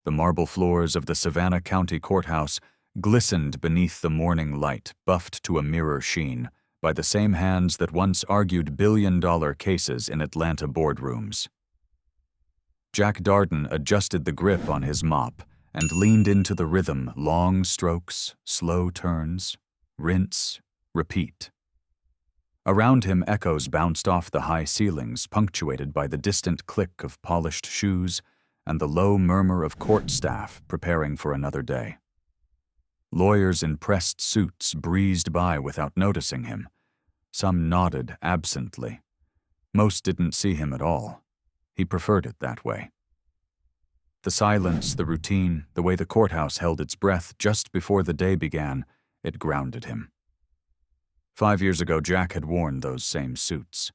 The marble floors of the Savannah County Courthouse glistened beneath the morning light, buffed to a mirror sheen by the same hands that once argued billion-dollar cases in Atlanta boardrooms. Jack Darden adjusted the grip on his mop and leaned into the rhythm, long strokes, slow turns, rinse, repeat. Around him, echoes bounced off the high ceilings, punctuated by the distant click of polished shoes and the low murmur of court staff preparing for another day. Lawyers in pressed suits breezed by without noticing him. Some nodded absently. Most didn't see him at all. He preferred it that way. The silence, the routine, the way the courthouse held its breath just before the day began, it grounded him. 5 years ago, Jack had worn those same suits.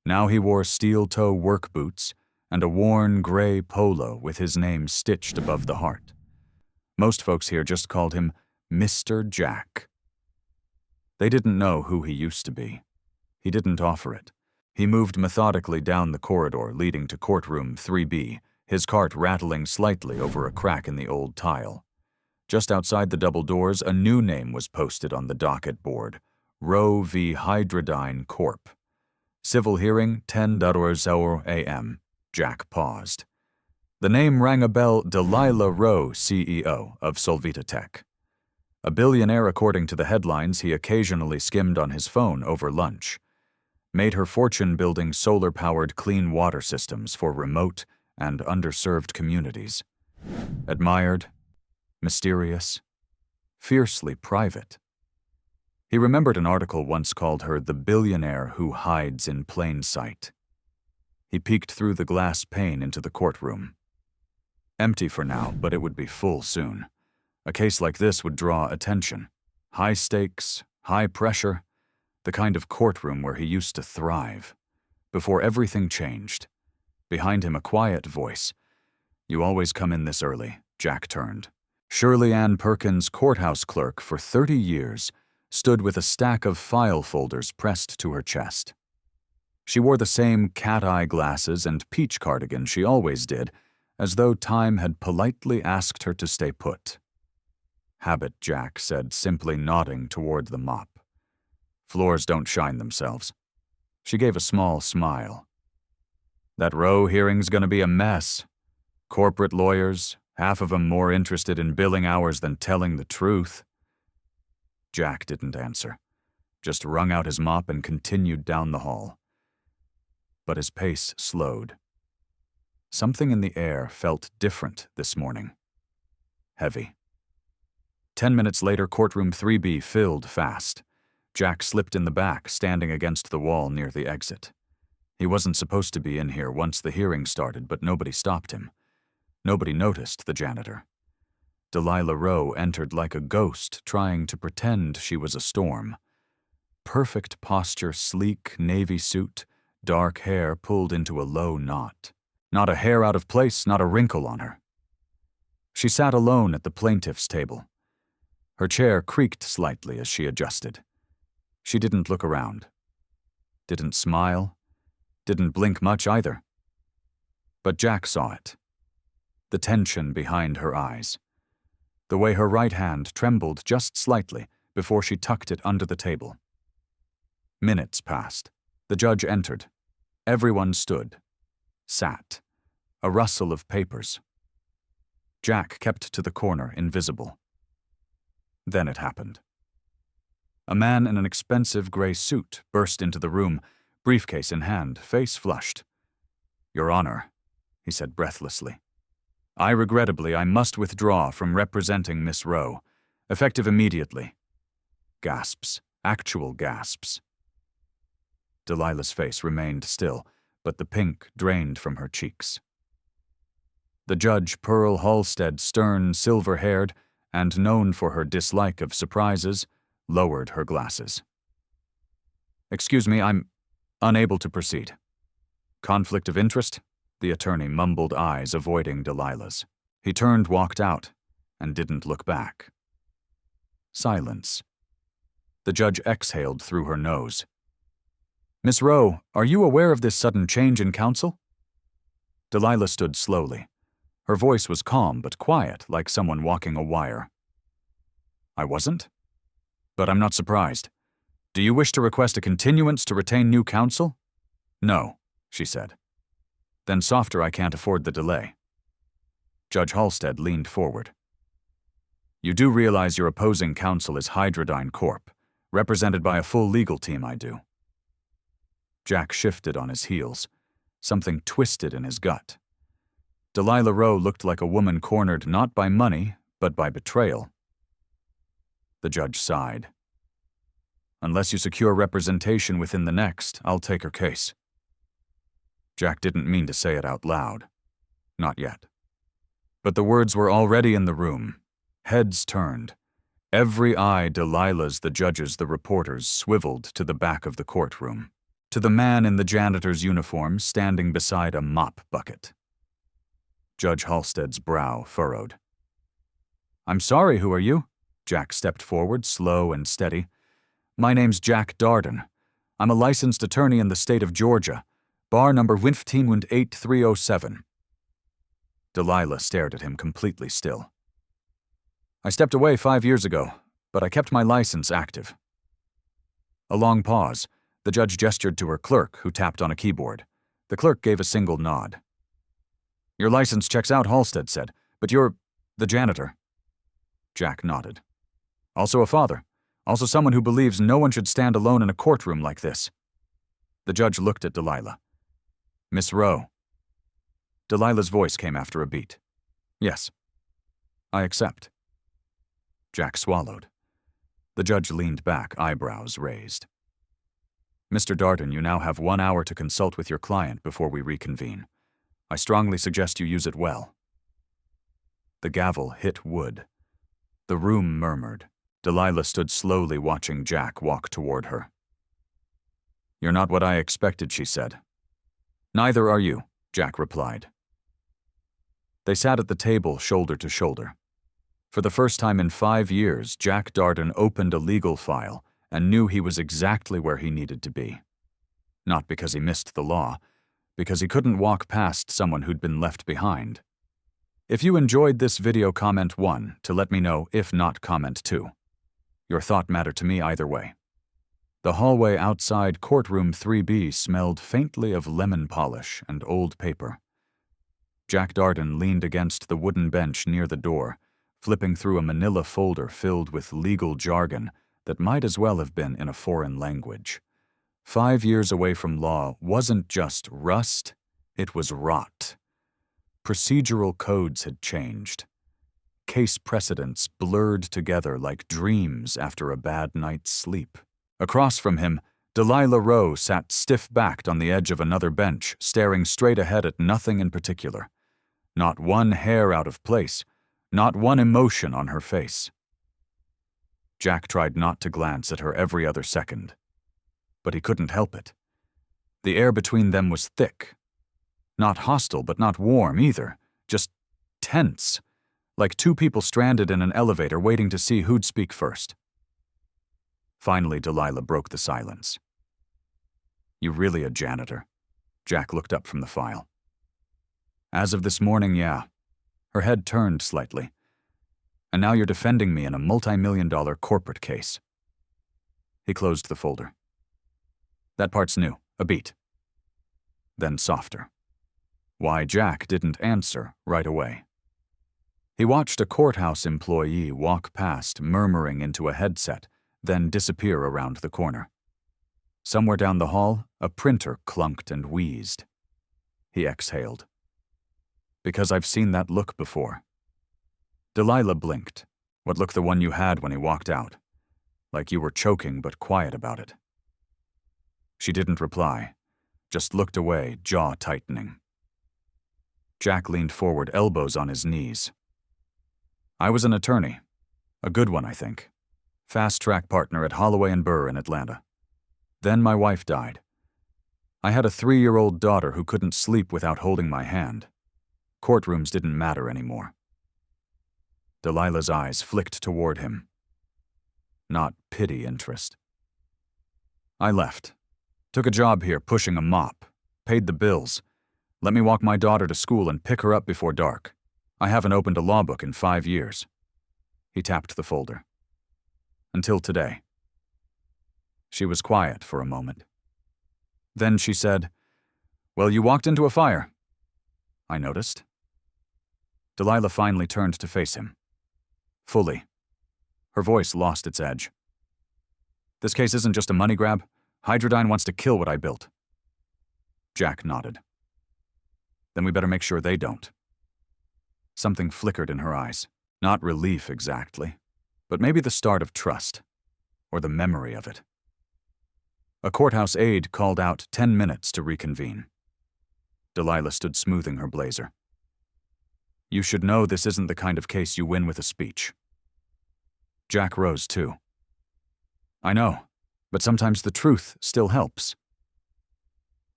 Now he wore steel-toe work boots and a worn gray polo with his name stitched above the heart. Most folks here just called him Mr. Jack. They didn't know who he used to be. He didn't offer it. He moved methodically down the corridor leading to courtroom 3B, his cart rattling slightly over a crack in the old tile. Just outside the double doors, a new name was posted on the docket board: Roe v. Hydradyne Corp. Civil hearing 10:00 a.m. Jack paused. The name rang a bell. Delilah Roe, CEO of Solvita Tech. A billionaire according to the headlines he occasionally skimmed on his phone over lunch. Made her fortune building solar-powered clean water systems for remote and underserved communities. Admired, mysterious, fiercely private. He remembered an article once called her the billionaire who hides in plain sight. He peeked through the glass pane into the courtroom. Empty for now, but it would be full soon. A case like this would draw attention. High stakes, high pressure, the kind of courtroom where he used to thrive. Before everything changed. Behind him, a quiet voice. "You always come in this early." Jack turned. Shirley Ann Perkins, courthouse clerk for 30 years, stood with a stack of file folders pressed to her chest. She wore the same cat-eye glasses and peach cardigan she always did, as though time had politely asked her to stay put. "Habit," Jack said, simply nodding toward the mop. "Floors don't shine themselves." She gave a small smile. "That Roe hearing's gonna be a mess. Corporate lawyers, half of them more interested in billing hours than telling the truth." Jack didn't answer, just wrung out his mop and continued down the hall. But his pace slowed. Something in the air felt different this morning. Heavy. 10 minutes later, courtroom 3B filled fast. Jack slipped in the back, standing against the wall near the exit. He wasn't supposed to be in here once the hearing started, but nobody stopped him. Nobody noticed the janitor. Delilah Roe entered like a ghost, trying to pretend she was a storm. Perfect posture, sleek navy suit, dark hair pulled into a low knot. Not a hair out of place, not a wrinkle on her. She sat alone at the plaintiff's table. Her chair creaked slightly as she adjusted. She didn't look around. Didn't smile. Didn't blink much either. But Jack saw it. The tension behind her eyes. The way her right hand trembled just slightly before she tucked it under the table. Minutes passed. The judge entered. Everyone stood. Sat. A rustle of papers. Jack kept to the corner, invisible. Then it happened. A man in an expensive gray suit burst into the room, briefcase in hand, face flushed. "Your Honor," he said breathlessly. I must withdraw from representing Miss Roe, effective immediately." Gasps. Actual gasps. Delilah's face remained still, but the pink drained from her cheeks. The judge, Pearl Halstead, stern, silver-haired, and known for her dislike of surprises, lowered her glasses. "Excuse me, I'm unable to proceed." "Conflict of interest?" The attorney mumbled, eyes avoiding Delilah's. He turned, walked out, and didn't look back. Silence. The judge exhaled through her nose. "Miss Roe, are you aware of this sudden change in counsel?" Delilah stood slowly. Her voice was calm but quiet, like someone walking a wire. I wasn't? But I'm not surprised. Do you wish to request a continuance to retain new counsel? No, she said. Then softer, I can't afford the delay. Judge Halstead leaned forward. You do realize your opposing counsel is Hydradyne Corp., represented by a full legal team, I do. Jack shifted on his heels. Something twisted in his gut. Delilah Rowe looked like a woman cornered not by money, but by betrayal. The judge sighed. Unless you secure representation within the next, I'll take her case. Jack didn't mean to say it out loud. Not yet. But the words were already in the room. Heads turned. Every eye, Delilah's, the judge's, the reporters, swiveled to the back of the courtroom, to the man in the janitor's uniform standing beside a mop bucket. Judge Halstead's brow furrowed. I'm sorry, who are you? Jack stepped forward, slow and steady. My name's Jack Darden. I'm a licensed attorney in the state of Georgia. Bar number 15-8307. Delilah stared at him completely still. I stepped away 5 years ago, but I kept my license active. A long pause. The judge gestured to her clerk, who tapped on a keyboard. The clerk gave a single nod. Your license checks out, Halstead said, but you're the janitor. Jack nodded. Also a father. Also someone who believes no one should stand alone in a courtroom like this. The judge looked at Delilah. Miss Rowe. Delilah's voice came after a beat. Yes. I accept. Jack swallowed. The judge leaned back, eyebrows raised. Mr. Darden, you now have 1 hour to consult with your client before we reconvene. I strongly suggest you use it well. The gavel hit wood. The room murmured. Delilah stood slowly watching Jack walk toward her. You're not what I expected, she said. Neither are you, Jack replied. They sat at the table shoulder to shoulder. For the first time in 5 years, Jack Darden opened a legal file and knew he was exactly where he needed to be. Not because he missed the law, because he couldn't walk past someone who'd been left behind. If you enjoyed this video, comment 1 to let me know, if not, comment 2. Your thought mattered to me either way. The hallway outside courtroom 3B smelled faintly of lemon polish and old paper. Jack Darden leaned against the wooden bench near the door, flipping through a manila folder filled with legal jargon that might as well have been in a foreign language. 5 years away from law wasn't just rust, it was rot. Procedural codes had changed. Case precedents blurred together like dreams after a bad night's sleep. Across from him, Delilah Rowe sat stiff-backed on the edge of another bench, staring straight ahead at nothing in particular. Not one hair out of place, not one emotion on her face. Jack tried not to glance at her every other second, but he couldn't help it. The air between them was thick. Not hostile, but not warm either, just tense, like two people stranded in an elevator waiting to see who'd speak first. Finally, Delilah broke the silence. You really a janitor? Jack looked up from the file. As of this morning, yeah. Her head turned slightly. And now you're defending me in a multi-million-dollar corporate case. He closed the folder. That part's new, a beat. Then softer. Why Jack didn't answer right away. He watched a courthouse employee walk past, murmuring into a headset, then disappear around the corner. Somewhere down the hall, a printer clunked and wheezed. He exhaled. Because I've seen that look before. Delilah blinked. What look the one you had when he walked out? Like you were choking but quiet about it. She didn't reply, just looked away, jaw tightening. Jack leaned forward, elbows on his knees. I was an attorney. A good one, I think. Fast-track partner at Holloway & Burr in Atlanta. Then my wife died. I had a 3-year-old daughter who couldn't sleep without holding my hand. Courtrooms didn't matter anymore. Delilah's eyes flicked toward him. Not pity interest. I left. Took a job here pushing a mop. Paid the bills. Let me walk my daughter to school and pick her up before dark. I haven't opened a law book in 5 years. He tapped the folder. Until today. She was quiet for a moment. Then she said, "Well, you walked into a fire." I noticed. Delilah finally turned to face him. Fully. Her voice lost its edge. "This case isn't just a money grab. Hydradyne wants to kill what I built." Jack nodded. "Then we better make sure they don't." Something flickered in her eyes. Not relief exactly, but maybe the start of trust, or the memory of it. A courthouse aide called out 10 minutes to reconvene. Delilah stood smoothing her blazer. "You should know this isn't the kind of case you win with a speech." Jack rose too. "I know, but sometimes the truth still helps."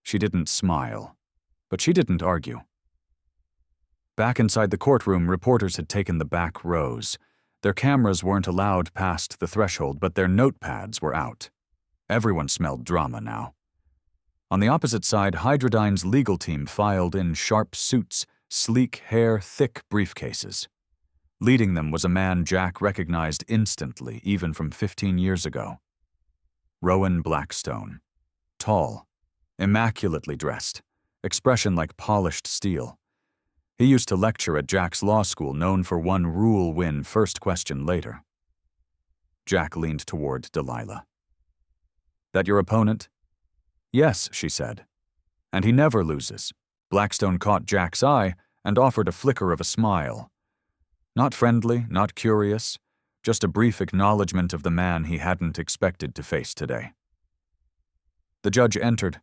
She didn't smile, but she didn't argue. Back inside the courtroom, reporters had taken the back rows. Their cameras weren't allowed past the threshold, but their notepads were out. Everyone smelled drama now. On the opposite side, Hydradyne's legal team filed in sharp suits, sleek hair, thick briefcases. Leading them was a man Jack recognized instantly, even from 15 years ago. Rowan Blackstone. Tall, immaculately dressed, expression like polished steel. He used to lecture at Jack's law school, known for one rule win first question later. Jack leaned toward Delilah. "That your opponent?" "Yes," she said. "And he never loses." Blackstone caught Jack's eye and offered a flicker of a smile. Not friendly, not curious, just a brief acknowledgement of the man he hadn't expected to face today. The judge entered.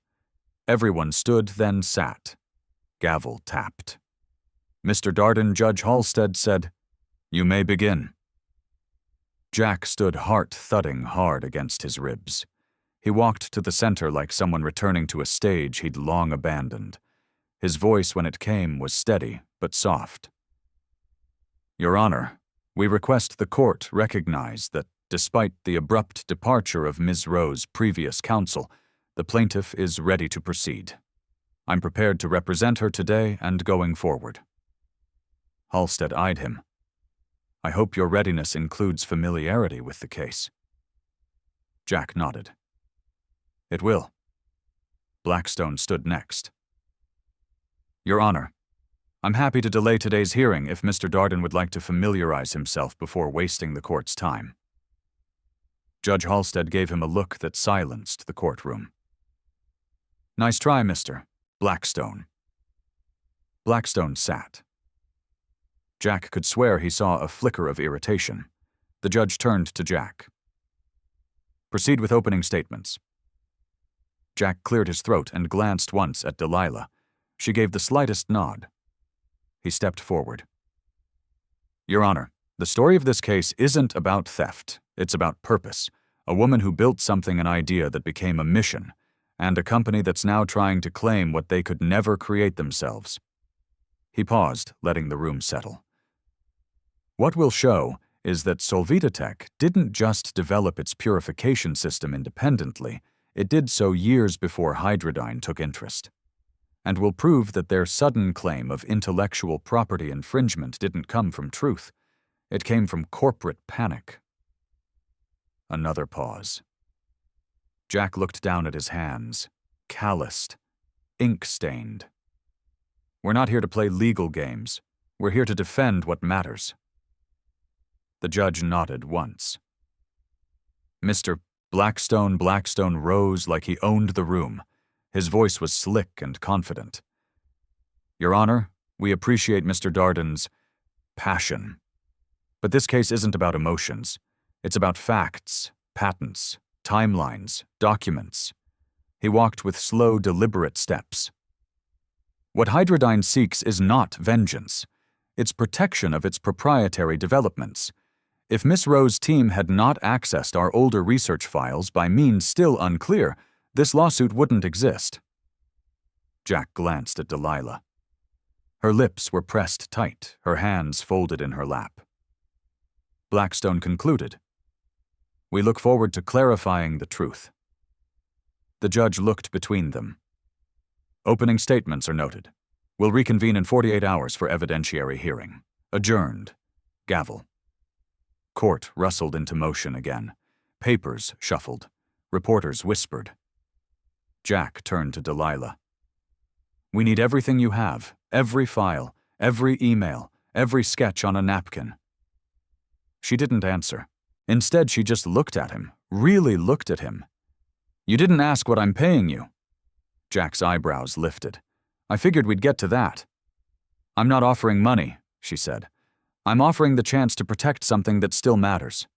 Everyone stood, then sat. Gavel tapped. Mr. Darden, Judge Halstead said, "You may begin." Jack stood, heart thudding hard against his ribs. He walked to the center like someone returning to a stage he'd long abandoned. His voice, when it came, was steady but soft. "Your Honor, we request the court recognize that despite the abrupt departure of Ms. Rowe's previous counsel, the plaintiff is ready to proceed. I'm prepared to represent her today and going forward." Halstead eyed him. "I hope your readiness includes familiarity with the case." Jack nodded. "It will." Blackstone stood next. "Your Honor, I'm happy to delay today's hearing if Mr. Darden would like to familiarize himself before wasting the court's time." Judge Halstead gave him a look that silenced the courtroom. "Nice try, Mr. Blackstone." Blackstone sat. Jack could swear he saw a flicker of irritation. The judge turned to Jack. "Proceed with opening statements." Jack cleared his throat and glanced once at Delilah. She gave the slightest nod. He stepped forward. "Your Honor, the story of this case isn't about theft. It's about purpose. A woman who built something, an idea that became a mission, and a company that's now trying to claim what they could never create themselves." He paused, letting the room settle. "What we'll show is that Solvitatech didn't just develop its purification system independently, it did so years before Hydradyne took interest. And we'll prove that their sudden claim of intellectual property infringement didn't come from truth. It came from corporate panic." Another pause. Jack looked down at his hands, calloused, ink-stained. "We're not here to play legal games. We're here to defend what matters." The judge nodded once. Mr. Blackstone rose like he owned the room. His voice was slick and confident. "Your Honor, we appreciate Mr. Darden's passion. But this case isn't about emotions. It's about facts, patents, timelines, documents." He walked with slow, deliberate steps. "What Hydradyne seeks is not vengeance. It's protection of its proprietary developments. If Miss Rowe's team had not accessed our older research files by means still unclear, this lawsuit wouldn't exist." Jack glanced at Delilah. Her lips were pressed tight, her hands folded in her lap. Blackstone concluded, "We look forward to clarifying the truth." The judge looked between them. "Opening statements are noted. We'll reconvene in 48 hours for evidentiary hearing." Adjourned. Gavel. Court rustled into motion again. Papers shuffled. Reporters whispered. Jack turned to Delilah. "We need everything you have, every file, every email, every sketch on a napkin." She didn't answer. Instead, she just looked at him, really looked at him. "You didn't ask what I'm paying you." Jack's eyebrows lifted. "I figured we'd get to that." "I'm not offering money," she said. "I'm offering the chance to protect something that still matters.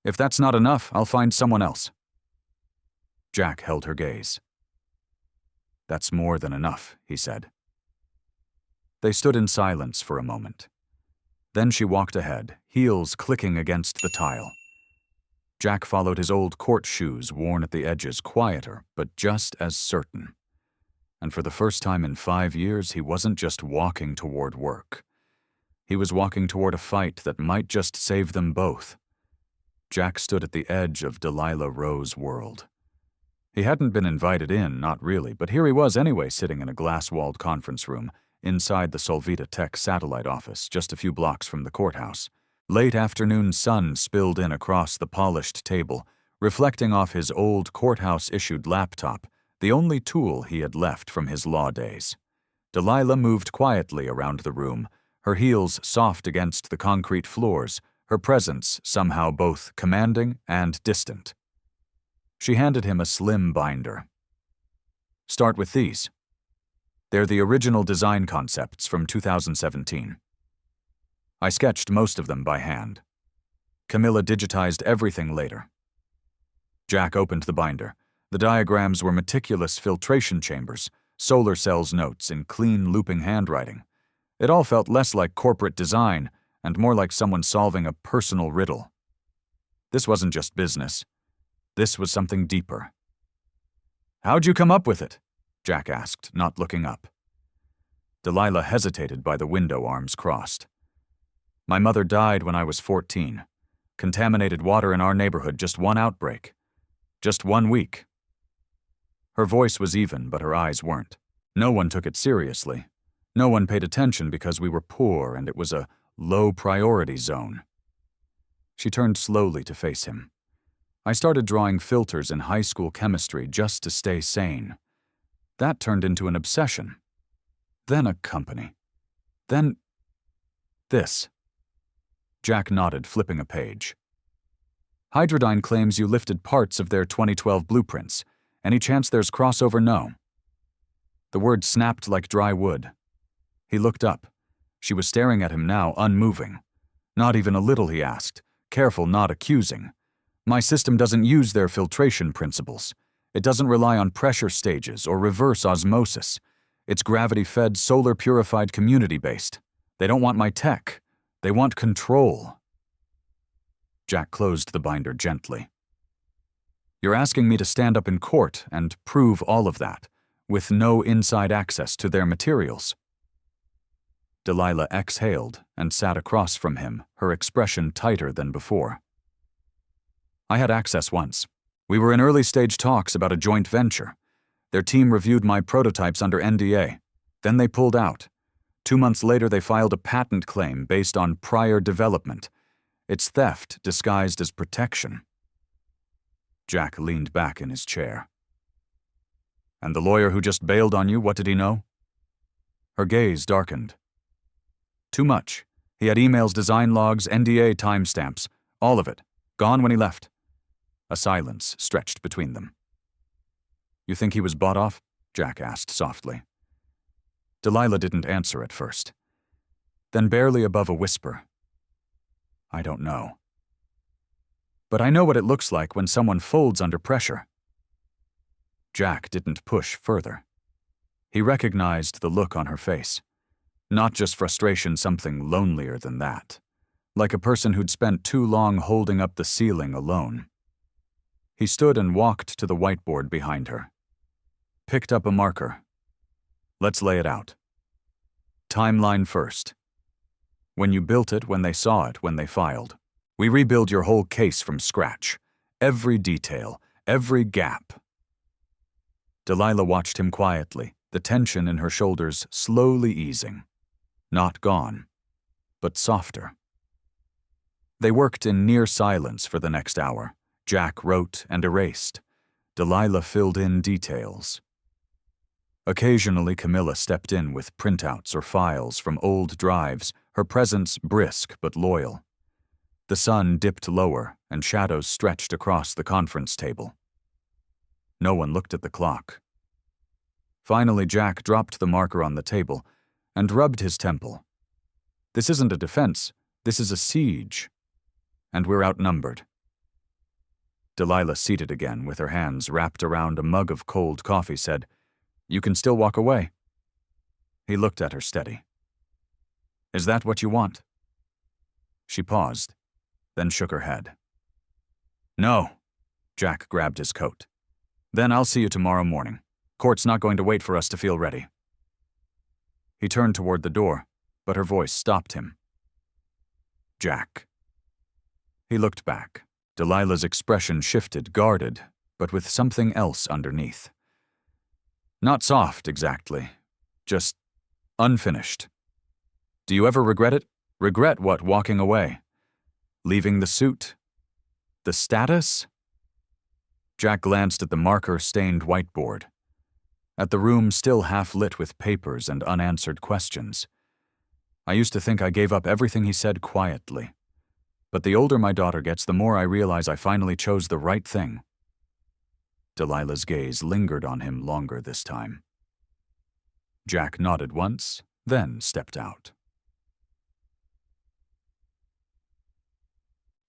If that's not enough, I'll find someone else." Jack held her gaze. "That's more than enough," he said. They stood in silence for a moment. Then she walked ahead, heels clicking against the tile. Jack followed his old court shoes, worn at the edges, quieter, but just as certain. And for the first time in 5 years, he wasn't just walking toward work. He was walking toward a fight that might just save them both. Jack stood at the edge of Delilah Rowe's world. He hadn't been invited in, not really, but here he was anyway, sitting in a glass-walled conference room inside the Solvita Tech satellite office, just a few blocks from the courthouse. Late afternoon sun spilled in across the polished table, reflecting off his old courthouse-issued laptop, the only tool he had left from his law days. Delilah moved quietly around the room, her heels soft against the concrete floors, her presence somehow both commanding and distant. She handed him a slim binder. "Start with these. They're the original design concepts from 2017. I sketched most of them by hand. Camilla digitized everything later." Jack opened the binder. The diagrams were meticulous filtration chambers, solar cells notes in clean, looping handwriting. It all felt less like corporate design and more like someone solving a personal riddle. This wasn't just business. This was something deeper. "How'd you come up with it?" Jack asked, not looking up. Delilah hesitated by the window, arms crossed. "My mother died when I was 14. Contaminated water in our neighborhood, just one outbreak. Just 1 week." Her voice was even, but her eyes weren't. No one took it seriously. No one paid attention because we were poor and it was a low-priority zone. She turned slowly to face him. "I started drawing filters in high school chemistry just to stay sane. That turned into an obsession. Then a company. Then this." Jack nodded, flipping a page. "Hydradyne claims you lifted parts of their 2012 blueprints. Any chance there's crossover? No." The word snapped like dry wood. He looked up. She was staring at him now, unmoving. "Not even a little," he asked, careful not accusing. "My system doesn't use their filtration principles. It doesn't rely on pressure stages or reverse osmosis. It's gravity-fed, solar-purified, community-based. They don't want my tech. They want control." Jack closed the binder gently. "You're asking me to stand up in court and prove all of that, with no inside access to their materials?" Delilah exhaled and sat across from him, her expression tighter than before. "I had access once. We were in early-stage talks about a joint venture. Their team reviewed my prototypes under NDA. Then they pulled out. 2 months later, they filed a patent claim based on prior development. It's theft disguised as protection." Jack leaned back in his chair. "And the lawyer who just bailed on you, what did he know?" Her gaze darkened. "Too much. He had emails, design logs, NDA timestamps, all of it. Gone when he left." A silence stretched between them. "You think he was bought off?" Jack asked softly. Delilah didn't answer at first. Then, barely above a whisper, "I don't know. But I know what it looks like when someone folds under pressure." Jack didn't push further. He recognized the look on her face. Not just frustration, something lonelier than that. Like a person who'd spent too long holding up the ceiling alone. He stood and walked to the whiteboard behind her. Picked up a marker. "Let's lay it out. Timeline first. When you built it, when they saw it, when they filed. We rebuild your whole case from scratch. Every detail, every gap." Delilah watched him quietly, the tension in her shoulders slowly easing. Not gone. but softer. They worked in near silence for the next hour. Jack wrote and erased. Delilah filled in details. Occasionally, Camilla stepped in with printouts or files from old drives, her presence brisk but loyal. The sun dipped lower, and shadows stretched across the conference table. No one looked at the clock. Finally, Jack dropped the marker on the table and rubbed his temple. This isn't a defense, this is a siege. And we're outnumbered. Delilah, seated again with her hands wrapped around a mug of cold coffee, said, "You can still walk away." He looked at her steady. "Is that what you want?" She paused, then shook her head. "No." Jack grabbed his coat. "Then I'll see you tomorrow morning. Court's not going to wait for us to feel ready." He turned toward the door, but her voice stopped him. "Jack." He looked back. Delilah's expression shifted, guarded, but with something else underneath. Not soft, exactly. Just unfinished. "Do you ever regret it? Regret what, walking away? Leaving the suit? The status?" Jack glanced at the marker-stained whiteboard. At the room still half lit with papers and unanswered questions. "I used to think I gave up everything he said quietly. But the older my daughter gets, the more I realize I finally chose the right thing." Delilah's gaze lingered on him longer this time. Jack nodded once, then stepped out.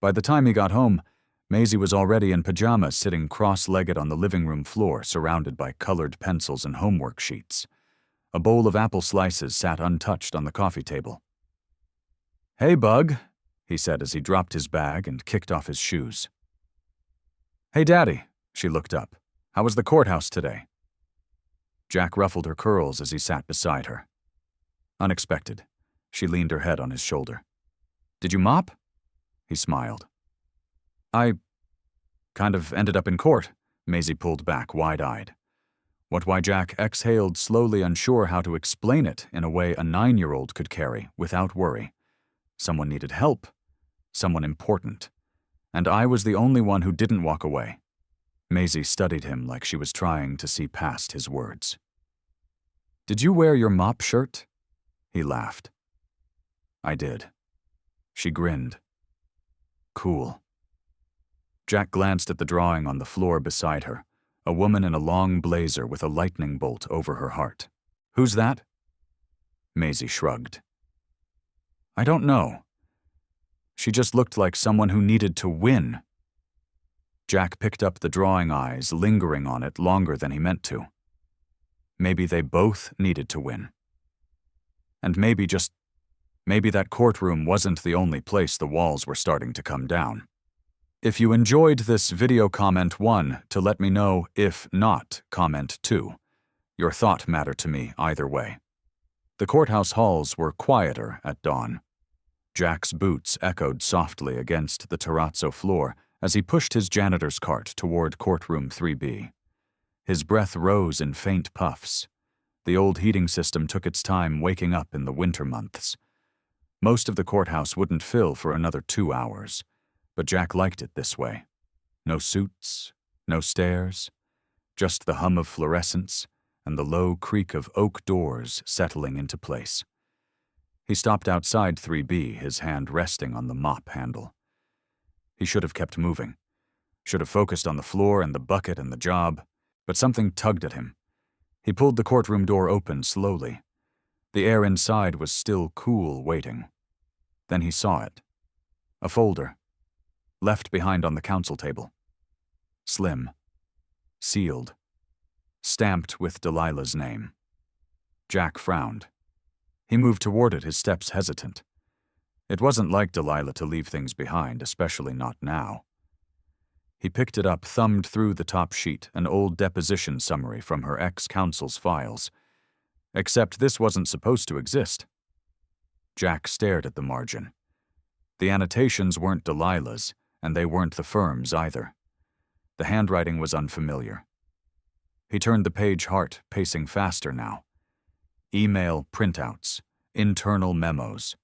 By the time he got home, Maisie was already in pajamas, sitting cross-legged on the living room floor, surrounded by colored pencils and homework sheets. A bowl of apple slices sat untouched on the coffee table. "Hey, Bug," he said as he dropped his bag and kicked off his shoes. "Hey, Daddy," she looked up. "How was the courthouse today?" Jack ruffled her curls as he sat beside her. Unexpected, she leaned her head on his shoulder. "Did you mop?" He smiled. "I kind of ended up in court," Maisie pulled back, wide-eyed. Why Jack exhaled slowly, unsure how to explain it in a way a 9-year-old could carry without worry. Someone needed help. Someone important. And I was the only one who didn't walk away. Maisie studied him like she was trying to see past his words. "Did you wear your mop shirt?" He laughed. "I did." She grinned. "Cool." Jack glanced at the drawing on the floor beside her, a woman in a long blazer with a lightning bolt over her heart. "Who's that?" Maisie shrugged. "I don't know. She just looked like someone who needed to win." Jack picked up the drawing, eyes lingering on it longer than he meant to. Maybe they both needed to win. And maybe that courtroom wasn't the only place the walls were starting to come down. If you enjoyed this video, comment 1 to let me know. If not, comment 2. Your thought mattered to me either way. The courthouse halls were quieter at dawn. Jack's boots echoed softly against the terrazzo floor as he pushed his janitor's cart toward courtroom 3B. His breath rose in faint puffs. The old heating system took its time waking up in the winter months. Most of the courthouse wouldn't fill for another 2 hours, but Jack liked it this way. No suits, no stairs, just the hum of fluorescents and the low creak of oak doors settling into place. He stopped outside 3B, his hand resting on the mop handle. He should have kept moving, should have focused on the floor and the bucket and the job, but something tugged at him. He pulled the courtroom door open slowly. The air inside was still cool, waiting. Then he saw it. A folder, left behind on the counsel table. Slim, sealed, stamped with Delilah's name. Jack frowned. He moved toward it, his steps hesitant. It wasn't like Delilah to leave things behind, especially not now. He picked it up, thumbed through the top sheet, an old deposition summary from her ex-counsel's files. Except this wasn't supposed to exist. Jack stared at the margin. The annotations weren't Delilah's, and they weren't the firm's either. The handwriting was unfamiliar. He turned the page, heart pacing faster now. Email printouts, internal memos.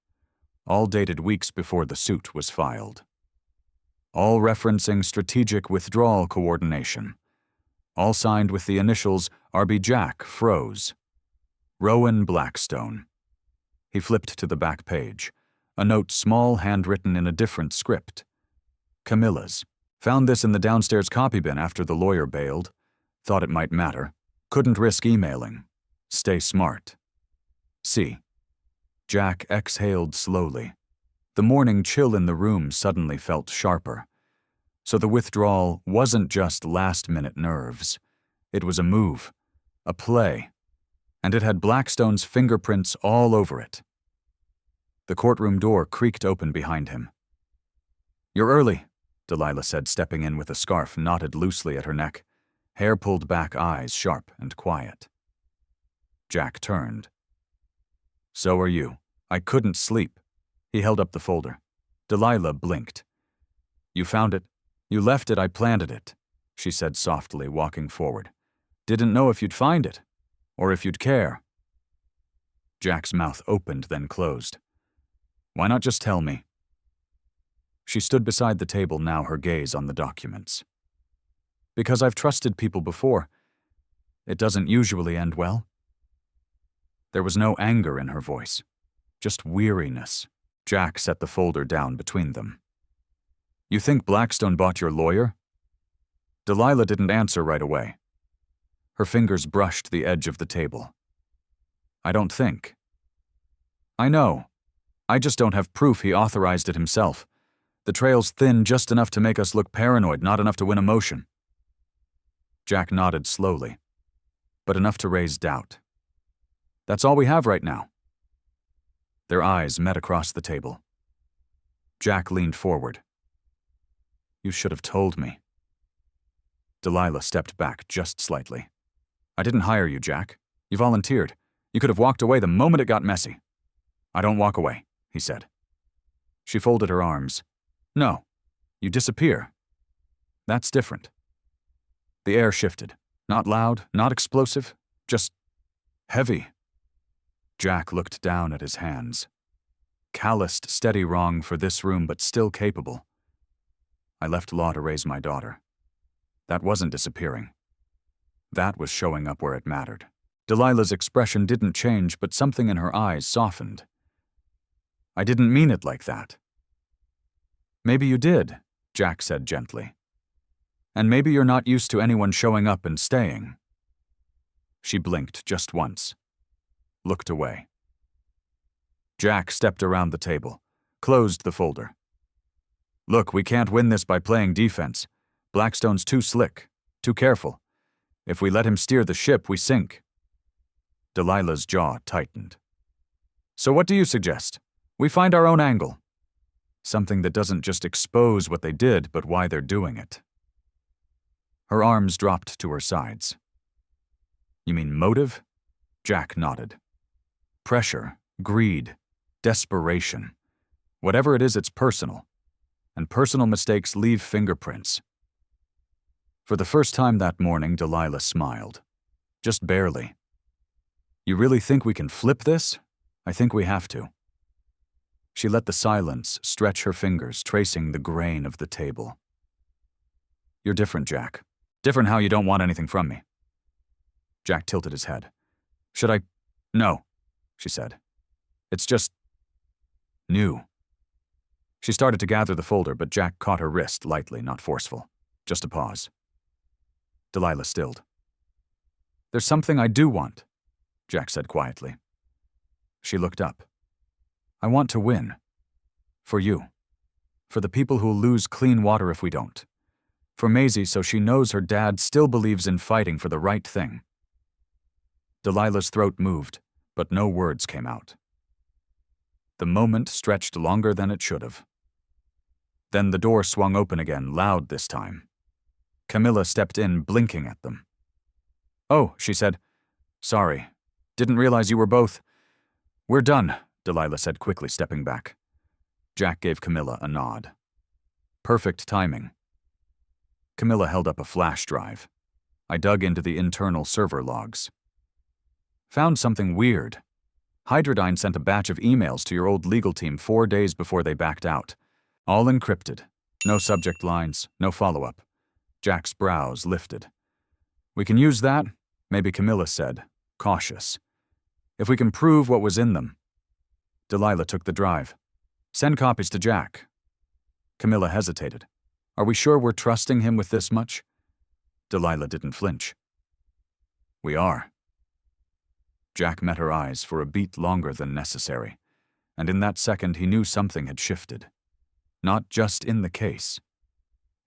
all dated weeks before the suit was filed. All referencing strategic withdrawal coordination. All signed with the initials RB Jack Froze. Rowan Blackstone. He flipped to the back page. A note small handwritten in a different script. Camilla's. Found this in the downstairs copy bin after the lawyer bailed. Thought it might matter. Couldn't risk emailing. Stay smart. C. Jack exhaled slowly. The morning chill in the room suddenly felt sharper. So the withdrawal wasn't just last-minute nerves. It was a move, a play, and it had Blackstone's fingerprints all over it. The courtroom door creaked open behind him. "You're early," Delilah said, stepping in with a scarf knotted loosely at her neck, hair pulled back, eyes sharp and quiet. Jack turned. "So are you. I couldn't sleep." He held up the folder. Delilah blinked. "You found it. You left it. I planted it," she said softly, walking forward. "Didn't know if you'd find it, or if you'd care." Jack's mouth opened, then closed. "Why not just tell me?" She stood beside the table, now her gaze on the documents. "Because I've trusted people before. It doesn't usually end well." There was no anger in her voice, just weariness. Jack set the folder down between them. "You think Blackstone bought your lawyer?" Delilah didn't answer right away. Her fingers brushed the edge of the table. "I don't think." "I know. I just don't have proof he authorized it himself. The trail's thin, just enough to make us look paranoid, not enough to win emotion." Jack nodded slowly, but enough to raise doubt. "That's all we have right now." Their eyes met across the table. Jack leaned forward. "You should have told me." Delilah stepped back just slightly. "I didn't hire you, Jack. You volunteered. You could have walked away the moment it got messy." "I don't walk away," he said. She folded her arms. "No, you disappear. That's different." The air shifted. Not loud, not explosive, just heavy. Jack looked down at his hands. Calloused, steady wrong for this room, but still capable. "I left law to raise my daughter." That wasn't disappearing. That was showing up where it mattered. Delilah's expression didn't change, but something in her eyes softened. "I didn't mean it like that." "Maybe you did," Jack said gently. "And maybe you're not used to anyone showing up and staying." She blinked just once. Looked away. Jack stepped around the table, closed the folder. "Look, we can't win this by playing defense. Blackstone's too slick, too careful. If we let him steer the ship, we sink." Delilah's jaw tightened. "So what do you suggest? We find our own angle. Something that doesn't just expose what they did, but why they're doing it." Her arms dropped to her sides. "You mean motive?" Jack nodded. "Pressure, greed, desperation. Whatever it is, it's personal. And personal mistakes leave fingerprints." For the first time that morning, Delilah smiled. Just barely. "You really think we can flip this? I think we have to." She let the silence stretch her fingers, tracing the grain of the table. "You're different, Jack. Different how you don't want anything from me." Jack tilted his head. "Should I?" "No," she said. "It's just new." She started to gather the folder, but Jack caught her wrist lightly, not forceful. Just a pause. Delilah stilled. "There's something I do want," Jack said quietly. She looked up. "I want to win. For you. For the people who'll lose clean water if we don't. For Maisie, so she knows her dad still believes in fighting for the right thing." Delilah's throat moved, but no words came out. The moment stretched longer than it should have. Then the door swung open again, loud this time. Camilla stepped in, blinking at them. "Oh," she said. "Sorry. Didn't realize you were both—" "We're done," Delilah said quickly, stepping back. Jack gave Camilla a nod. Perfect timing. Camilla held up a flash drive. I dug into the internal server logs. "Found something weird. Hydradyne sent a batch of emails to your old legal team 4 days before they backed out. All encrypted. No subject lines, no follow-up. Jack's brows lifted. We can use that, maybe Camilla said, cautious. If we can prove what was in them. Delilah took the drive. Send copies to Jack. Camilla hesitated. Are we sure we're trusting him with this much? Delilah didn't flinch. We are. Jack met her eyes for a beat longer than necessary, and in that second he knew something had shifted. Not just in the case.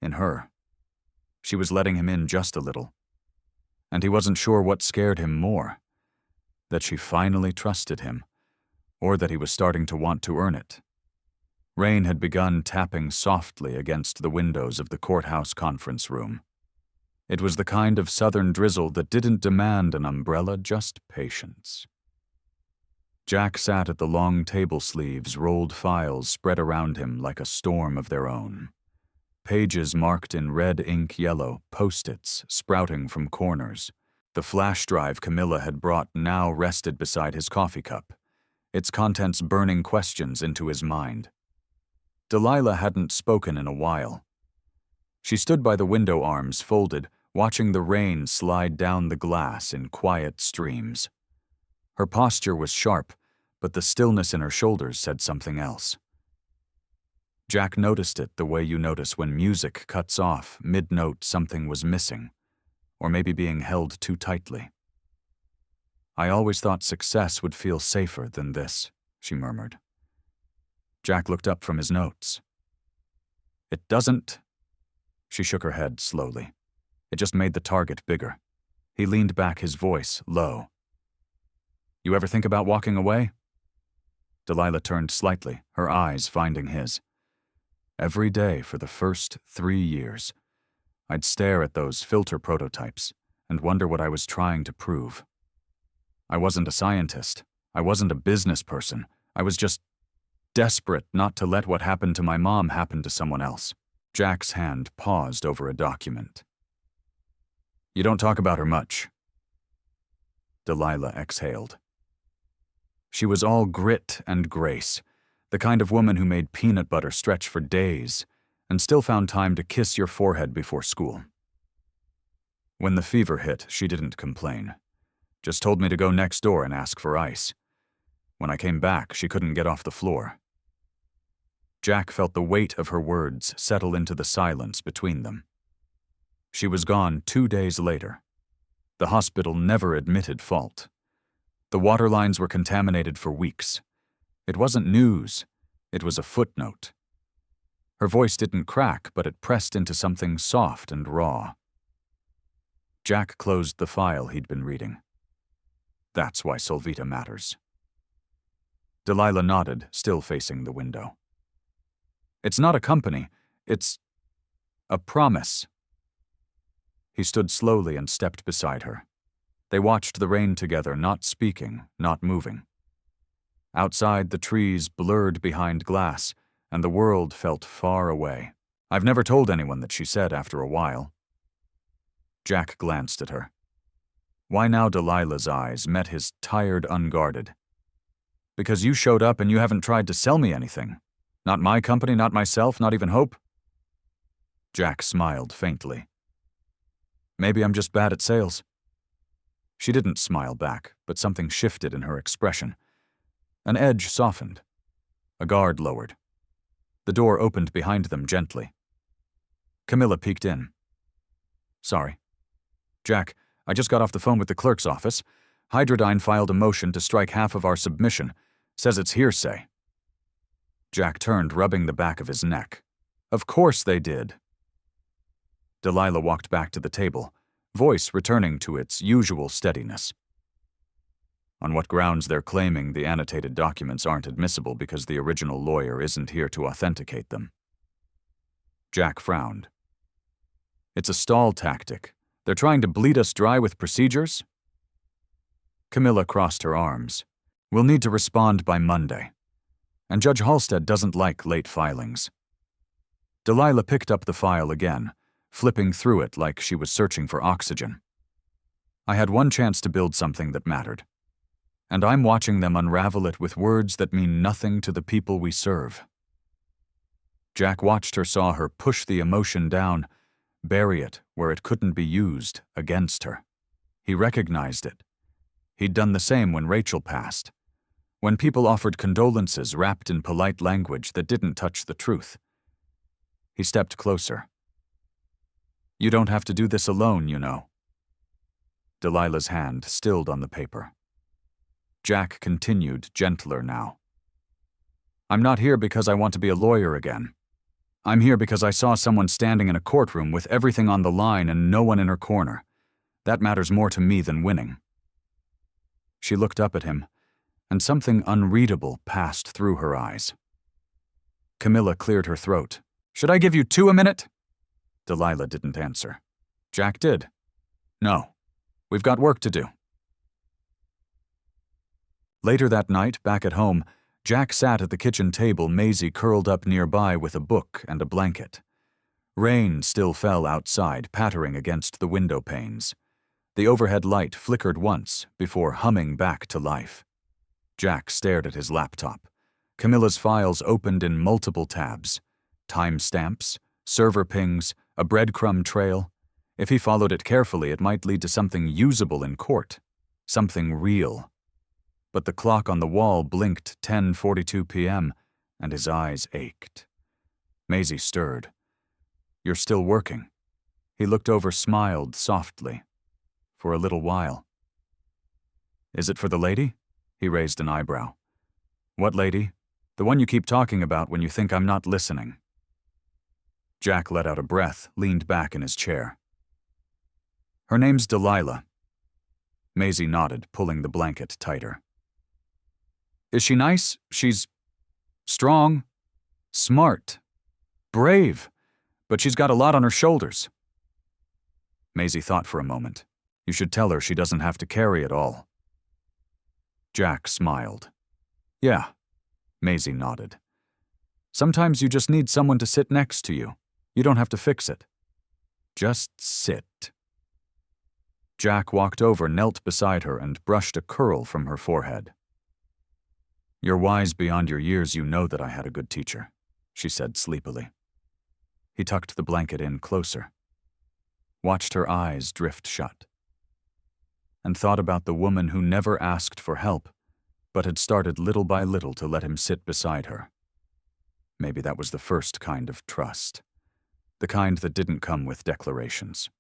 In her. She was letting him in just a little. And he wasn't sure what scared him more. That she finally trusted him, or that he was starting to want to earn it. Rain had begun tapping softly against the windows of the courthouse conference room. It was the kind of southern drizzle that didn't demand an umbrella, just patience. Jack sat at the long table sleeves, rolled files spread around him like a storm of their own. Pages marked in red ink yellow, post-its sprouting from corners. The flash drive Camilla had brought now rested beside his coffee cup, its contents burning questions into his mind. Delilah hadn't spoken in a while. She stood by the window arms folded, watching the rain slide down the glass in quiet streams. Her posture was sharp, but the stillness in her shoulders said something else. Jack noticed it the way you notice when music cuts off mid-note something was missing, or maybe being held too tightly. I always thought success would feel safer than this, she murmured. Jack looked up from his notes. It doesn't. She shook her head slowly. It just made the target bigger. He leaned back, his voice low. You ever think about walking away? Delilah turned slightly, her eyes finding his. Every day for the first 3 years, I'd stare at those filter prototypes and wonder what I was trying to prove. I wasn't a scientist. I wasn't a business person. I was just desperate not to let what happened to my mom happen to someone else. Jack's hand paused over a document. You don't talk about her much. Delilah exhaled. She was all grit and grace, the kind of woman who made peanut butter stretch for days and still found time to kiss your forehead before school. When the fever hit, she didn't complain. Just told me to go next door and ask for ice. When I came back, she couldn't get off the floor. Jack felt the weight of her words settle into the silence between them. She was gone 2 days later. The hospital never admitted fault. The water lines were contaminated for weeks. It wasn't news. It was a footnote. Her voice didn't crack, but it pressed into something soft and raw. Jack closed the file he'd been reading. That's why Solvita matters. Delilah nodded, still facing the window. It's not a company. It's a promise. He stood slowly and stepped beside her. They watched the rain together, not speaking, not moving. Outside, the trees blurred behind glass, and the world felt far away. I've never told anyone that, she said after a while. Jack glanced at her. Why now? Delilah's eyes met his tired, unguarded. Because you showed up and you haven't tried to sell me anything. Not my company, not myself, not even hope. Jack smiled faintly. Maybe I'm just bad at sales. She didn't smile back, but something shifted in her expression. An edge softened. A guard lowered. The door opened behind them gently. Camilla peeked in. Sorry. Jack, I just got off the phone with the clerk's office. Hydradyne filed a motion to strike half of our submission. Says it's hearsay. Jack turned, rubbing the back of his neck. Of course they did. Delilah walked back to the table, voice returning to its usual steadiness. On what grounds they're claiming the annotated documents aren't admissible because the original lawyer isn't here to authenticate them. Jack frowned. It's a stall tactic. They're trying to bleed us dry with procedures? Camilla crossed her arms. We'll need to respond by Monday. And Judge Halstead doesn't like late filings. Delilah picked up the file again, flipping through it like she was searching for oxygen. I had one chance to build something that mattered. and I'm watching them unravel it with words that mean nothing to the people we serve. Jack watched her, saw her push the emotion down, bury it where it couldn't be used against her. He recognized it. He'd done the same when Rachel passed, when people offered condolences wrapped in polite language that didn't touch the truth. He stepped closer. "You don't have to do this alone, you know." Delilah's hand stilled on the paper. Jack continued, gentler now. "I'm not here because I want to be a lawyer again. I'm here because I saw someone standing in a courtroom with everything on the line and no one in her corner. That matters more to me than winning." She looked up at him, and something unreadable passed through her eyes. Camilla cleared her throat. "Should I give you 2 a minute?" Delilah didn't answer. Jack did. "No. We've got work to do." Later that night, back at home, Jack sat at the kitchen table, Maisie curled up nearby with a book and a blanket. Rain still fell outside, pattering against the window panes. The overhead light flickered once before humming back to life. Jack stared at his laptop. Camilla's files opened in multiple tabs. Timestamps, server pings, a breadcrumb trail. If he followed it carefully, it might lead to something usable in court. Something real. But the clock on the wall blinked 10:42 p.m., and his eyes ached. Maisie stirred. "You're still working." He looked over, smiled softly. "For a little while." "Is it for the lady?" He raised an eyebrow. "What lady?" "The one you keep talking about when you think I'm not listening." Jack let out a breath, leaned back in his chair. "Her name's Delilah." Maisie nodded, pulling the blanket tighter. "Is she nice? She's strong, smart, brave, but she's got a lot on her shoulders." Maisie thought for a moment. "You should tell her she doesn't have to carry it all." Jack smiled. "Yeah," Maisie nodded. "Sometimes you just need someone to sit next to you. You don't have to fix it. Just sit." Jack walked over, knelt beside her, and brushed a curl from her forehead. "You're wise beyond your years. You know that I had a good teacher," she said sleepily. He tucked the blanket in closer, watched her eyes drift shut, and thought about the woman who never asked for help, but had started little by little to let him sit beside her. Maybe that was the first kind of trust, the kind that didn't come with declarations.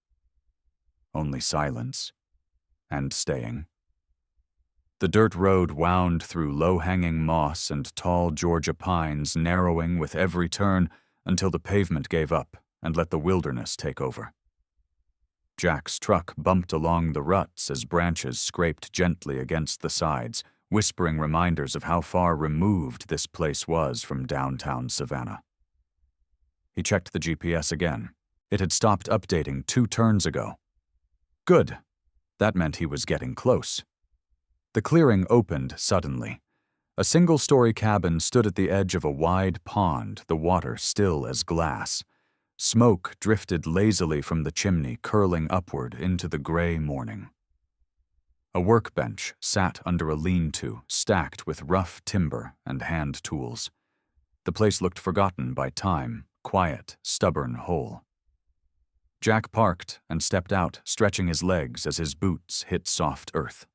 Only silence, and staying. The dirt road wound through low-hanging moss and tall Georgia pines, narrowing with every turn until the pavement gave up and let the wilderness take over. Jack's truck bumped along the ruts as branches scraped gently against the sides, whispering reminders of how far removed this place was from downtown Savannah. He checked the GPS again. It had stopped updating 2 turns ago. Good. That meant he was getting close. The clearing opened suddenly. A single-story cabin stood at the edge of a wide pond, the water still as glass. Smoke drifted lazily from the chimney, curling upward into the gray morning. A workbench sat under a lean-to, stacked with rough timber and hand tools. The place looked forgotten by time, quiet, stubborn hole. Jack parked and stepped out, stretching his legs as his boots hit soft earth.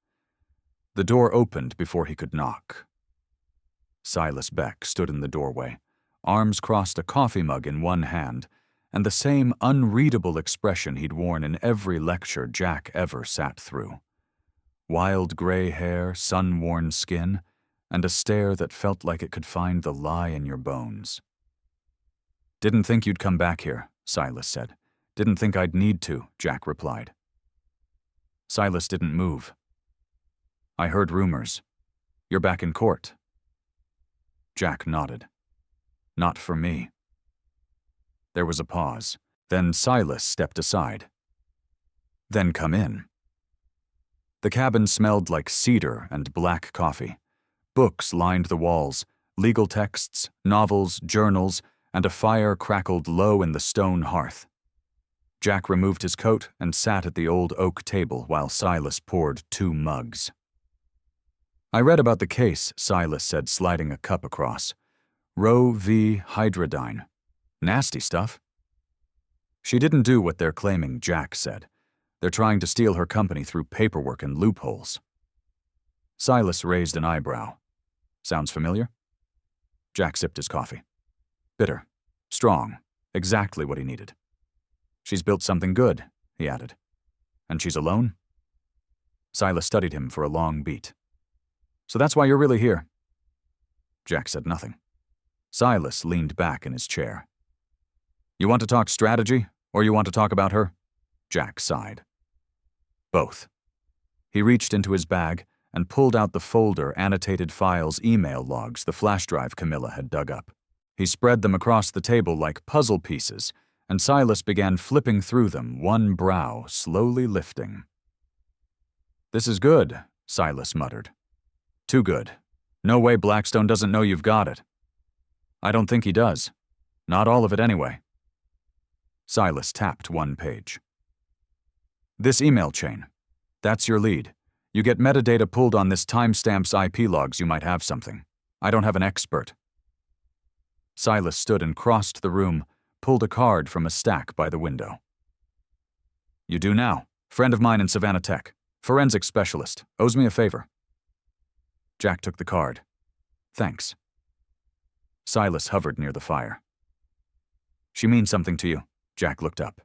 The door opened before he could knock. Silas Beck stood in the doorway, arms crossed, a coffee mug in one hand, and the same unreadable expression he'd worn in every lecture Jack ever sat through. Wild gray hair, sun-worn skin, and a stare that felt like it could find the lie in your bones. "Didn't think you'd come back here," Silas said. "Didn't think I'd need to," Jack replied. Silas didn't move. "I heard rumors. You're back in court." Jack nodded. "Not for me." There was a pause. Then Silas stepped aside. "Then come in." The cabin smelled like cedar and black coffee. Books lined the walls, legal texts, novels, journals, and a fire crackled low in the stone hearth. Jack removed his coat and sat at the old oak table while Silas poured 2 mugs. I read about the case, Silas said, sliding a cup across. Roe v. Hydradyne. Nasty stuff. She didn't do what they're claiming, Jack said. They're trying to steal her company through paperwork and loopholes. Silas raised an eyebrow. Sounds familiar? Jack sipped his coffee. Bitter. Strong. Exactly what he needed. She's built something good, he added. And she's alone? Silas studied him for a long beat. So that's why you're really here. Jack said nothing. Silas leaned back in his chair. You want to talk strategy, or you want to talk about her? Jack sighed. Both. He reached into his bag and pulled out the folder annotated files email logs the flash drive Camilla had dug up. He spread them across the table like puzzle pieces, and Silas began flipping through them, one brow slowly lifting. This is good, Silas muttered. Too good. No way Blackstone doesn't know you've got it. I don't think he does. Not all of it anyway. Silas tapped one page. This email chain. That's your lead. You get metadata pulled on this timestamps IP logs, you might have something. I don't have an expert. Silas stood and crossed the room, pulled a card from a stack by the window. You do now. Friend of mine in Savannah Tech. Forensic specialist. Owes me a favor. Jack took the card. Thanks. Silas hovered near the fire. She means something to you. Jack looked up.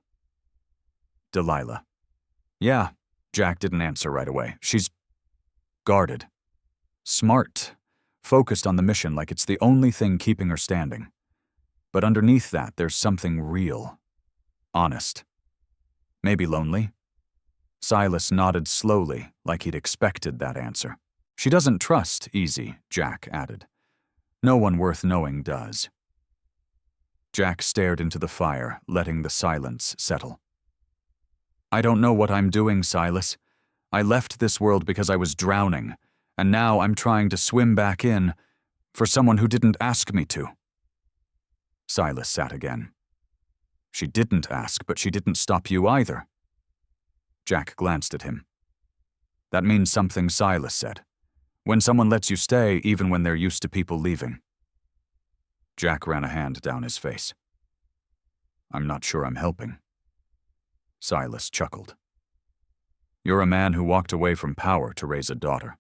Delilah. Yeah. Jack didn't answer right away. She's guarded. Smart. Focused on the mission like it's the only thing keeping her standing. But underneath that, there's something real. Honest. Maybe lonely. Silas nodded slowly, like he'd expected that answer. She doesn't trust Easy, Jack added. No one worth knowing does. Jack stared into the fire, letting the silence settle. I don't know what I'm doing, Silas. I left this world because I was drowning, and now I'm trying to swim back in for someone who didn't ask me to. Silas sat again. She didn't ask, but she didn't stop you either. Jack glanced at him. That means something, Silas said. When someone lets you stay, even when they're used to people leaving. Jack ran a hand down his face. I'm not sure I'm helping. Silas chuckled. You're a man who walked away from power to raise a daughter.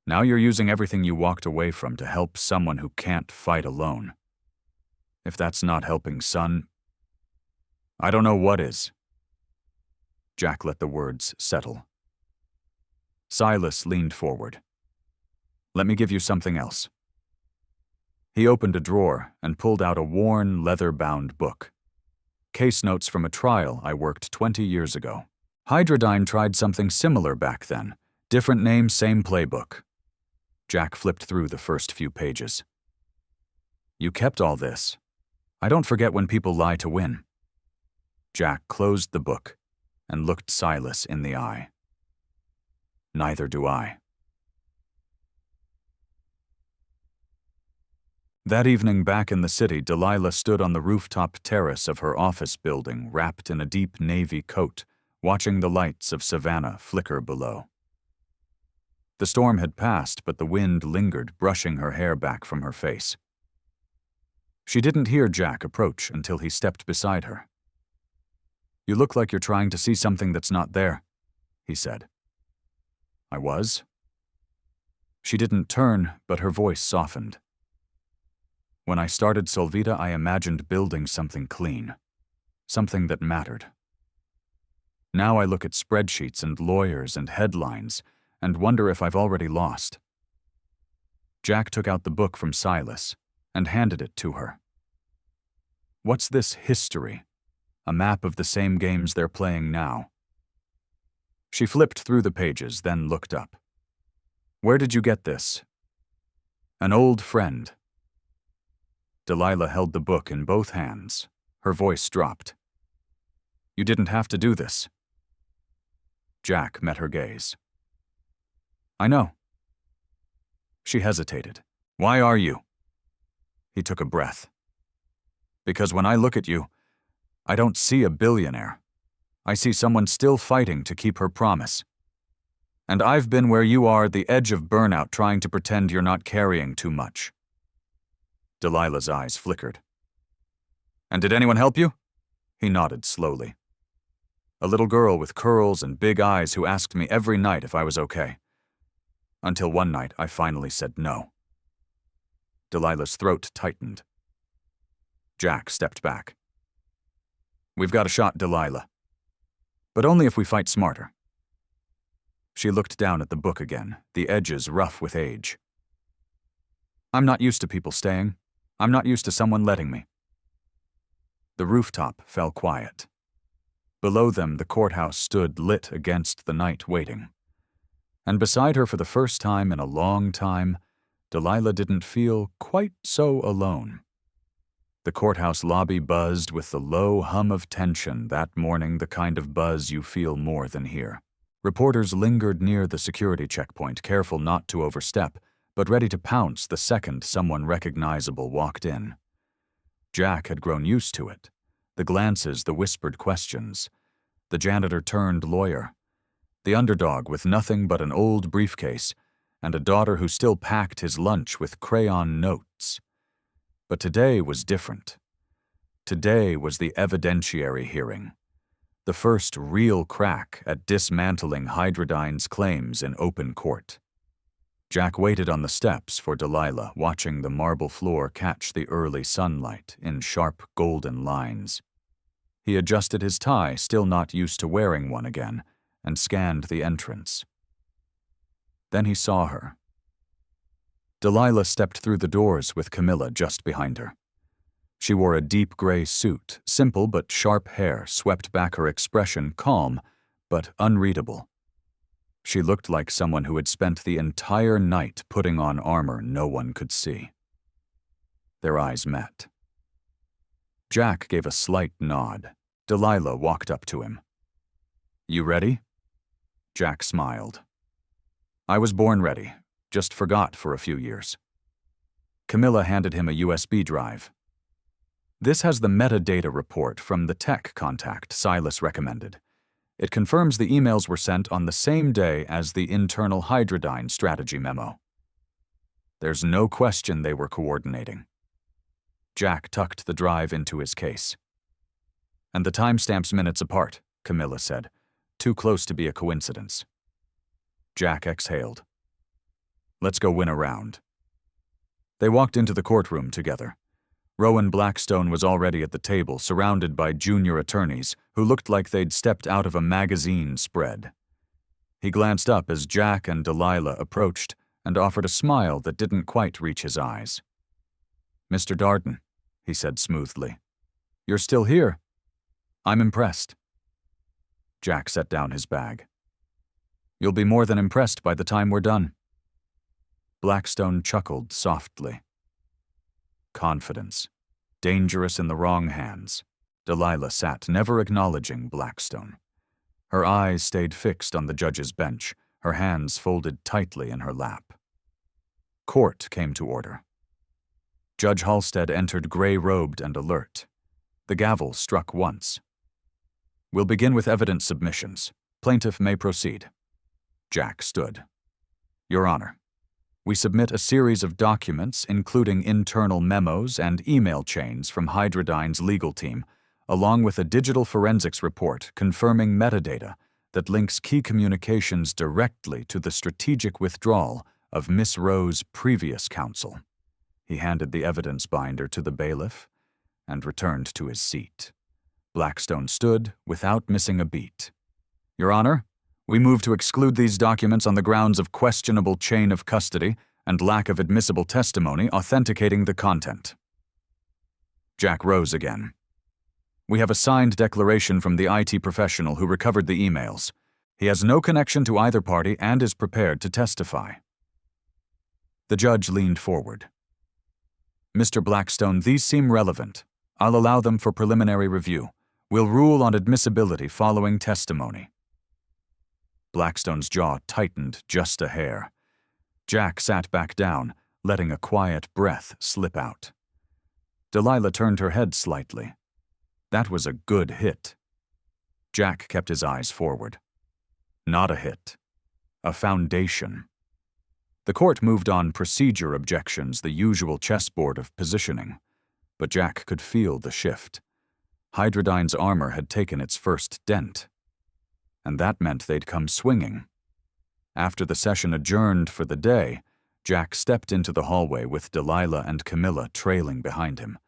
Now you're using everything you walked away from to help someone who can't fight alone. If that's not helping, son, I don't know what is. Jack let the words settle. Silas leaned forward. Let me give you something else. He opened a drawer and pulled out a worn, leather-bound book. Case notes from a trial I worked 20 years ago. Hydradyne tried something similar back then. Different name, same playbook. Jack flipped through the first few pages. You kept all this. I don't forget when people lie to win. Jack closed the book and looked Silas in the eye. Neither do I. That evening back in the city, Delilah stood on the rooftop terrace of her office building, wrapped in a deep navy coat, watching the lights of Savannah flicker below. The storm had passed, but the wind lingered, brushing her hair back from her face. She didn't hear Jack approach until he stepped beside her. You look like you're trying to see something that's not there, he said. I was. She didn't turn, but her voice softened. When I started Solvita, I imagined building something clean, something that mattered. Now I look at spreadsheets and lawyers and headlines and wonder if I've already lost. Jack took out the book from Silas and handed it to her. What's this history? A map of the same games they're playing now. She flipped through the pages, then looked up. Where did you get this? An old friend. Delilah held the book in both hands. Her voice dropped. You didn't have to do this. Jack met her gaze. I know. She hesitated. Why are you? He took a breath. Because when I look at you, I don't see a billionaire. I see someone still fighting to keep her promise. And I've been where you are, the edge of burnout, trying to pretend you're not carrying too much. Delilah's eyes flickered. And did anyone help you? He nodded slowly. A little girl with curls and big eyes who asked me every night if I was okay. Until one night, I finally said no. Delilah's throat tightened. Jack stepped back. We've got a shot, Delilah. But only if we fight smarter. She looked down at the book again, the edges rough with age. I'm not used to people staying. I'm not used to someone letting me. The rooftop fell quiet. Below them, the courthouse stood lit against the night waiting. And beside her for the first time in a long time, Delilah didn't feel quite so alone. The courthouse lobby buzzed with the low hum of tension, that morning the kind of buzz you feel more than here. Reporters lingered near the security checkpoint, careful not to overstep, but ready to pounce the second someone recognizable walked in. Jack had grown used to it. The glances, the whispered questions. The janitor-turned lawyer. The underdog with nothing but an old briefcase, and a daughter who still packed his lunch with crayon notes. But today was different. Today was the evidentiary hearing. The first real crack at dismantling Hydradyne's claims in open court. Jack waited on the steps for Delilah, watching the marble floor catch the early sunlight in sharp golden lines. He adjusted his tie, still not used to wearing one again, and scanned the entrance. Then he saw her. Delilah stepped through the doors with Camilla just behind her. She wore a deep gray suit, simple but sharp hair swept back her expression, calm but unreadable. She looked like someone who had spent the entire night putting on armor no one could see. Their eyes met. Jack gave a slight nod. Delilah walked up to him. You ready? Jack smiled. I was born ready, just forgot for a few years. Camilla handed him a USB drive. This has the metadata report from the tech contact Silas recommended. It confirms the emails were sent on the same day as the internal Hydradyne strategy memo. There's no question they were coordinating. Jack tucked the drive into his case. And the timestamps minutes apart, Camilla said. Too close to be a coincidence. Jack exhaled. Let's go win a round. They walked into the courtroom together. Rowan Blackstone was already at the table, surrounded by junior attorneys who looked like they'd stepped out of a magazine spread. He glanced up as Jack and Delilah approached and offered a smile that didn't quite reach his eyes. Mr. Darden, he said smoothly. You're still here. I'm impressed. Jack set down his bag. You'll be more than impressed by the time we're done. Blackstone chuckled softly. Confidence. Dangerous in the wrong hands. Delilah sat, never acknowledging Blackstone. Her eyes stayed fixed on the judge's bench, her hands folded tightly in her lap. Court came to order. Judge Halstead entered gray-robed and alert. The gavel struck once. We'll begin with evidence submissions. Plaintiff may proceed. Jack stood. Your Honor, we submit a series of documents, including internal memos and email chains from Hydradyne's legal team, along with a digital forensics report confirming metadata that links key communications directly to the strategic withdrawal of Miss Rowe's previous counsel. He handed the evidence binder to the bailiff and returned to his seat. Blackstone stood without missing a beat. Your Honor, we move to exclude these documents on the grounds of questionable chain of custody and lack of admissible testimony authenticating the content. Jack rose again. We have a signed declaration from the IT professional who recovered the emails. He has no connection to either party and is prepared to testify. The judge leaned forward. Mr. Blackstone, these seem relevant. I'll allow them for preliminary review. We'll rule on admissibility following testimony. Blackstone's jaw tightened just a hair. Jack sat back down, letting a quiet breath slip out. Delilah turned her head slightly. That was a good hit. Jack kept his eyes forward. Not a hit. a foundation. The court moved on procedure objections, the usual chessboard of positioning, but Jack could feel the shift. Hydradyne's armor had taken its first dent, and that meant they'd come swinging. After the session adjourned for the day, Jack stepped into the hallway with Delilah and Camilla trailing behind him.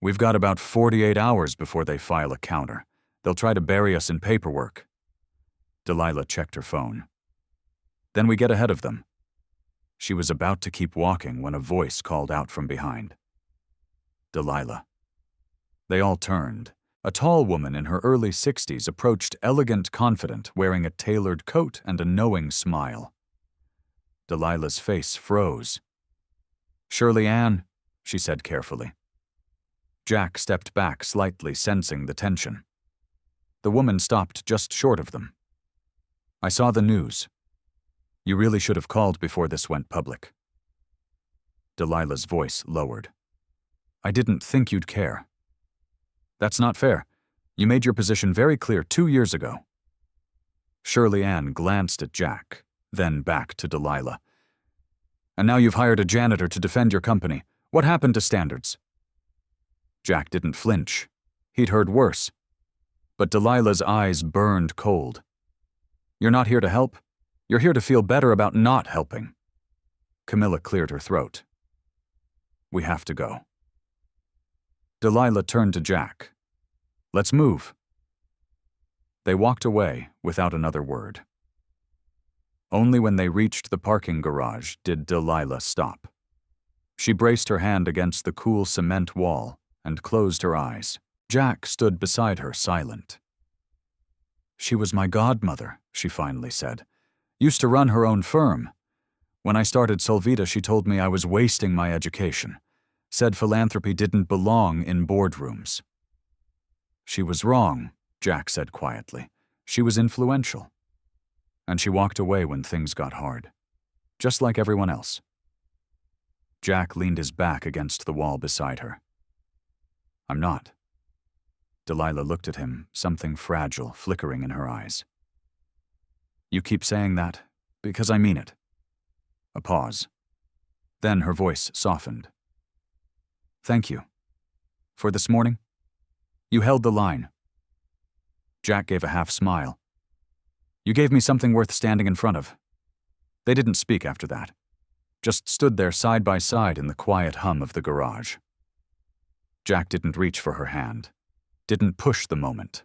"We've got about 48 hours before they file a counter. They'll try to bury us in paperwork." Delilah checked her phone. "Then we get ahead of them." She was about to keep walking when a voice called out from behind. "Delilah." They all turned. A tall woman in her early 60s approached elegant, confident, wearing a tailored coat and a knowing smile. Delilah's face froze. "Shirley Ann," she said carefully. Jack stepped back slightly, sensing the tension. The woman stopped just short of them. "I saw the news. You really should have called before this went public." Delilah's voice lowered. "I didn't think you'd care." "That's not fair. You made your position very clear 2 years ago." Shirley Ann glanced at Jack, then back to Delilah. "And now you've hired a janitor to defend your company. What happened to standards?" Jack didn't flinch. He'd heard worse. But Delilah's eyes burned cold. "You're not here to help. You're here to feel better about not helping." Camilla cleared her throat. "We have to go." Delilah turned to Jack. "Let's move." They walked away without another word. Only when they reached the parking garage did Delilah stop. She braced her hand against the cool cement wall and closed her eyes. Jack stood beside her, silent. "She was my godmother," she finally said. "Used to run her own firm. When I started Solvita, she told me I was wasting my education. Said philanthropy didn't belong in boardrooms." "She was wrong," Jack said quietly. "She was influential. And she walked away when things got hard. Just like everyone else." Jack leaned his back against the wall beside her. "I'm not." Delilah looked at him, something fragile flickering in her eyes. "You keep saying that, because I mean it." A pause. Then her voice softened. "Thank you. For this morning? You held the line." Jack gave a half smile. "You gave me something worth standing in front of." They didn't speak after that. Just stood there side by side in the quiet hum of the garage. Jack didn't reach for her hand, didn't push the moment.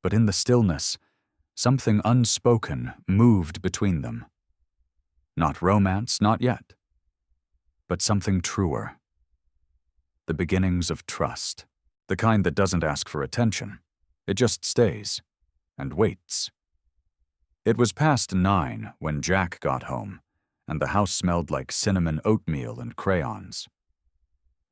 But in the stillness, something unspoken moved between them. Not romance, not yet. But something truer. The beginnings of trust. The kind that doesn't ask for attention. It just stays and waits. It was past 9 when Jack got home, and the house smelled like cinnamon oatmeal and crayons.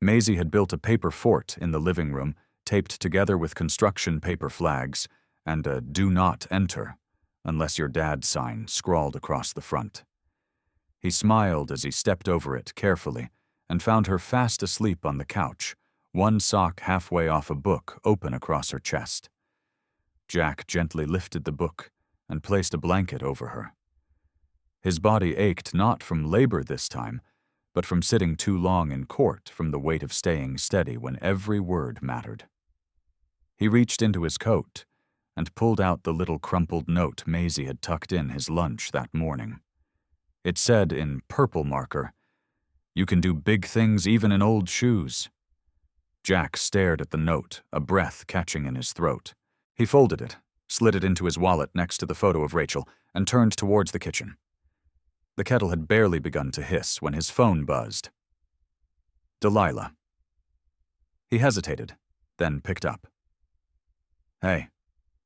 Maisie had built a paper fort in the living room, taped together with construction paper flags, and a "Do Not Enter, Unless Your Dad" sign scrawled across the front. He smiled as he stepped over it carefully and found her fast asleep on the couch, one sock halfway off a book open across her chest. Jack gently lifted the book and placed a blanket over her. His body ached not from labor this time, but from sitting too long in court, from the weight of staying steady when every word mattered. He reached into his coat and pulled out the little crumpled note Maisie had tucked in his lunch that morning. It said in purple marker, "You can do big things even in old shoes." Jack stared at the note, a breath catching in his throat. He folded it, slid it into his wallet next to the photo of Rachel, and turned towards the kitchen. The kettle had barely begun to hiss when his phone buzzed. Delilah. He hesitated, then picked up. "Hey,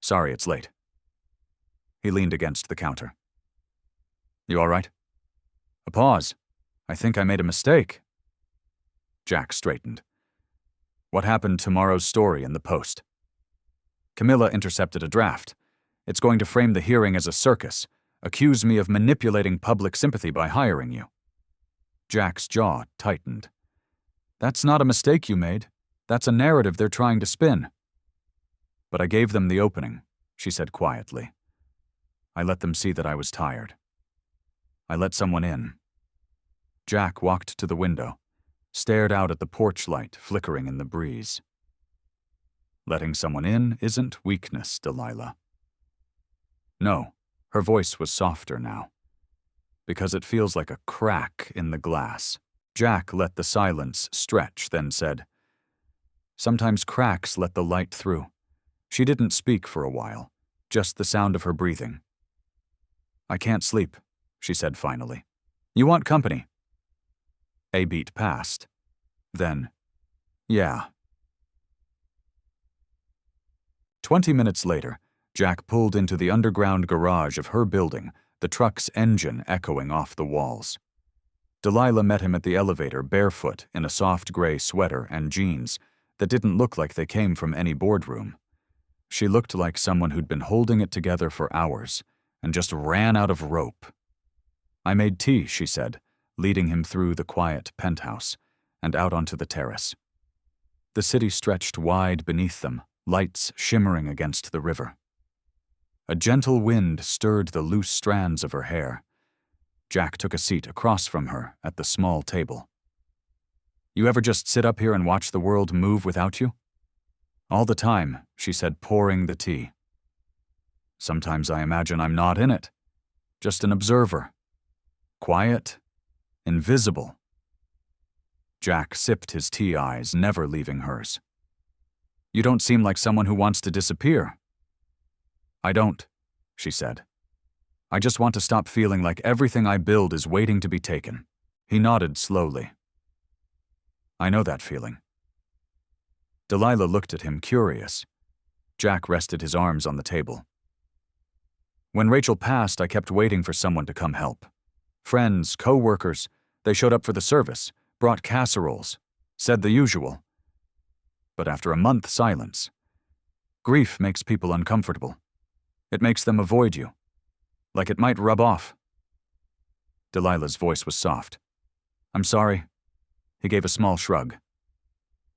sorry it's late." He leaned against the counter. "You all right?" A pause. "I think I made a mistake." Jack straightened. "What happened tomorrow's story in the Post?" "Camilla intercepted a draft. It's going to frame the hearing as a circus, accuse me of manipulating public sympathy by hiring you." Jack's jaw tightened. "That's not a mistake you made. That's a narrative they're trying to spin." "But I gave them the opening," she said quietly. "I let them see that I was tired. I let someone in. Jack walked to the window, stared out at the porch light flickering in the breeze. Letting someone in isn't weakness, Delilah. No, her voice was softer now, because it feels like a crack in the glass. Jack let the silence stretch, then said, "Sometimes cracks let the light through." She didn't speak for a while, just the sound of her breathing. "I can't sleep," she said finally. "You want company?" A beat passed. Then, "Yeah." 20 minutes later, Jack pulled into the underground garage of her building, the truck's engine echoing off the walls. Delilah met him at the elevator barefoot in a soft gray sweater and jeans that didn't look like they came from any boardroom. She looked like someone who'd been holding it together for hours and just ran out of rope. "I made tea," she said, leading him through the quiet penthouse and out onto the terrace. The city stretched wide beneath them, lights shimmering against the river. A gentle wind stirred the loose strands of her hair. Jack took a seat across from her at the small table. "You ever just sit up here and watch the world move without you?" "All the time," she said, pouring the tea. "Sometimes I imagine I'm not in it, just an observer. Quiet, invisible." Jack sipped his tea, eyes never leaving hers. "You don't seem like someone who wants to disappear." "I don't," she said. "I just want to stop feeling like everything I build is waiting to be taken." He nodded slowly. "I know that feeling." Delilah looked at him, curious. Jack rested his arms on the table. "When Rachel passed, I kept waiting for someone to come help. Friends, co-workers, they showed up for the service, brought casseroles, said the usual. But after a month silence, grief makes people uncomfortable. It makes them avoid you, like it might rub off." Delilah's voice was soft. "I'm sorry." He gave a small shrug.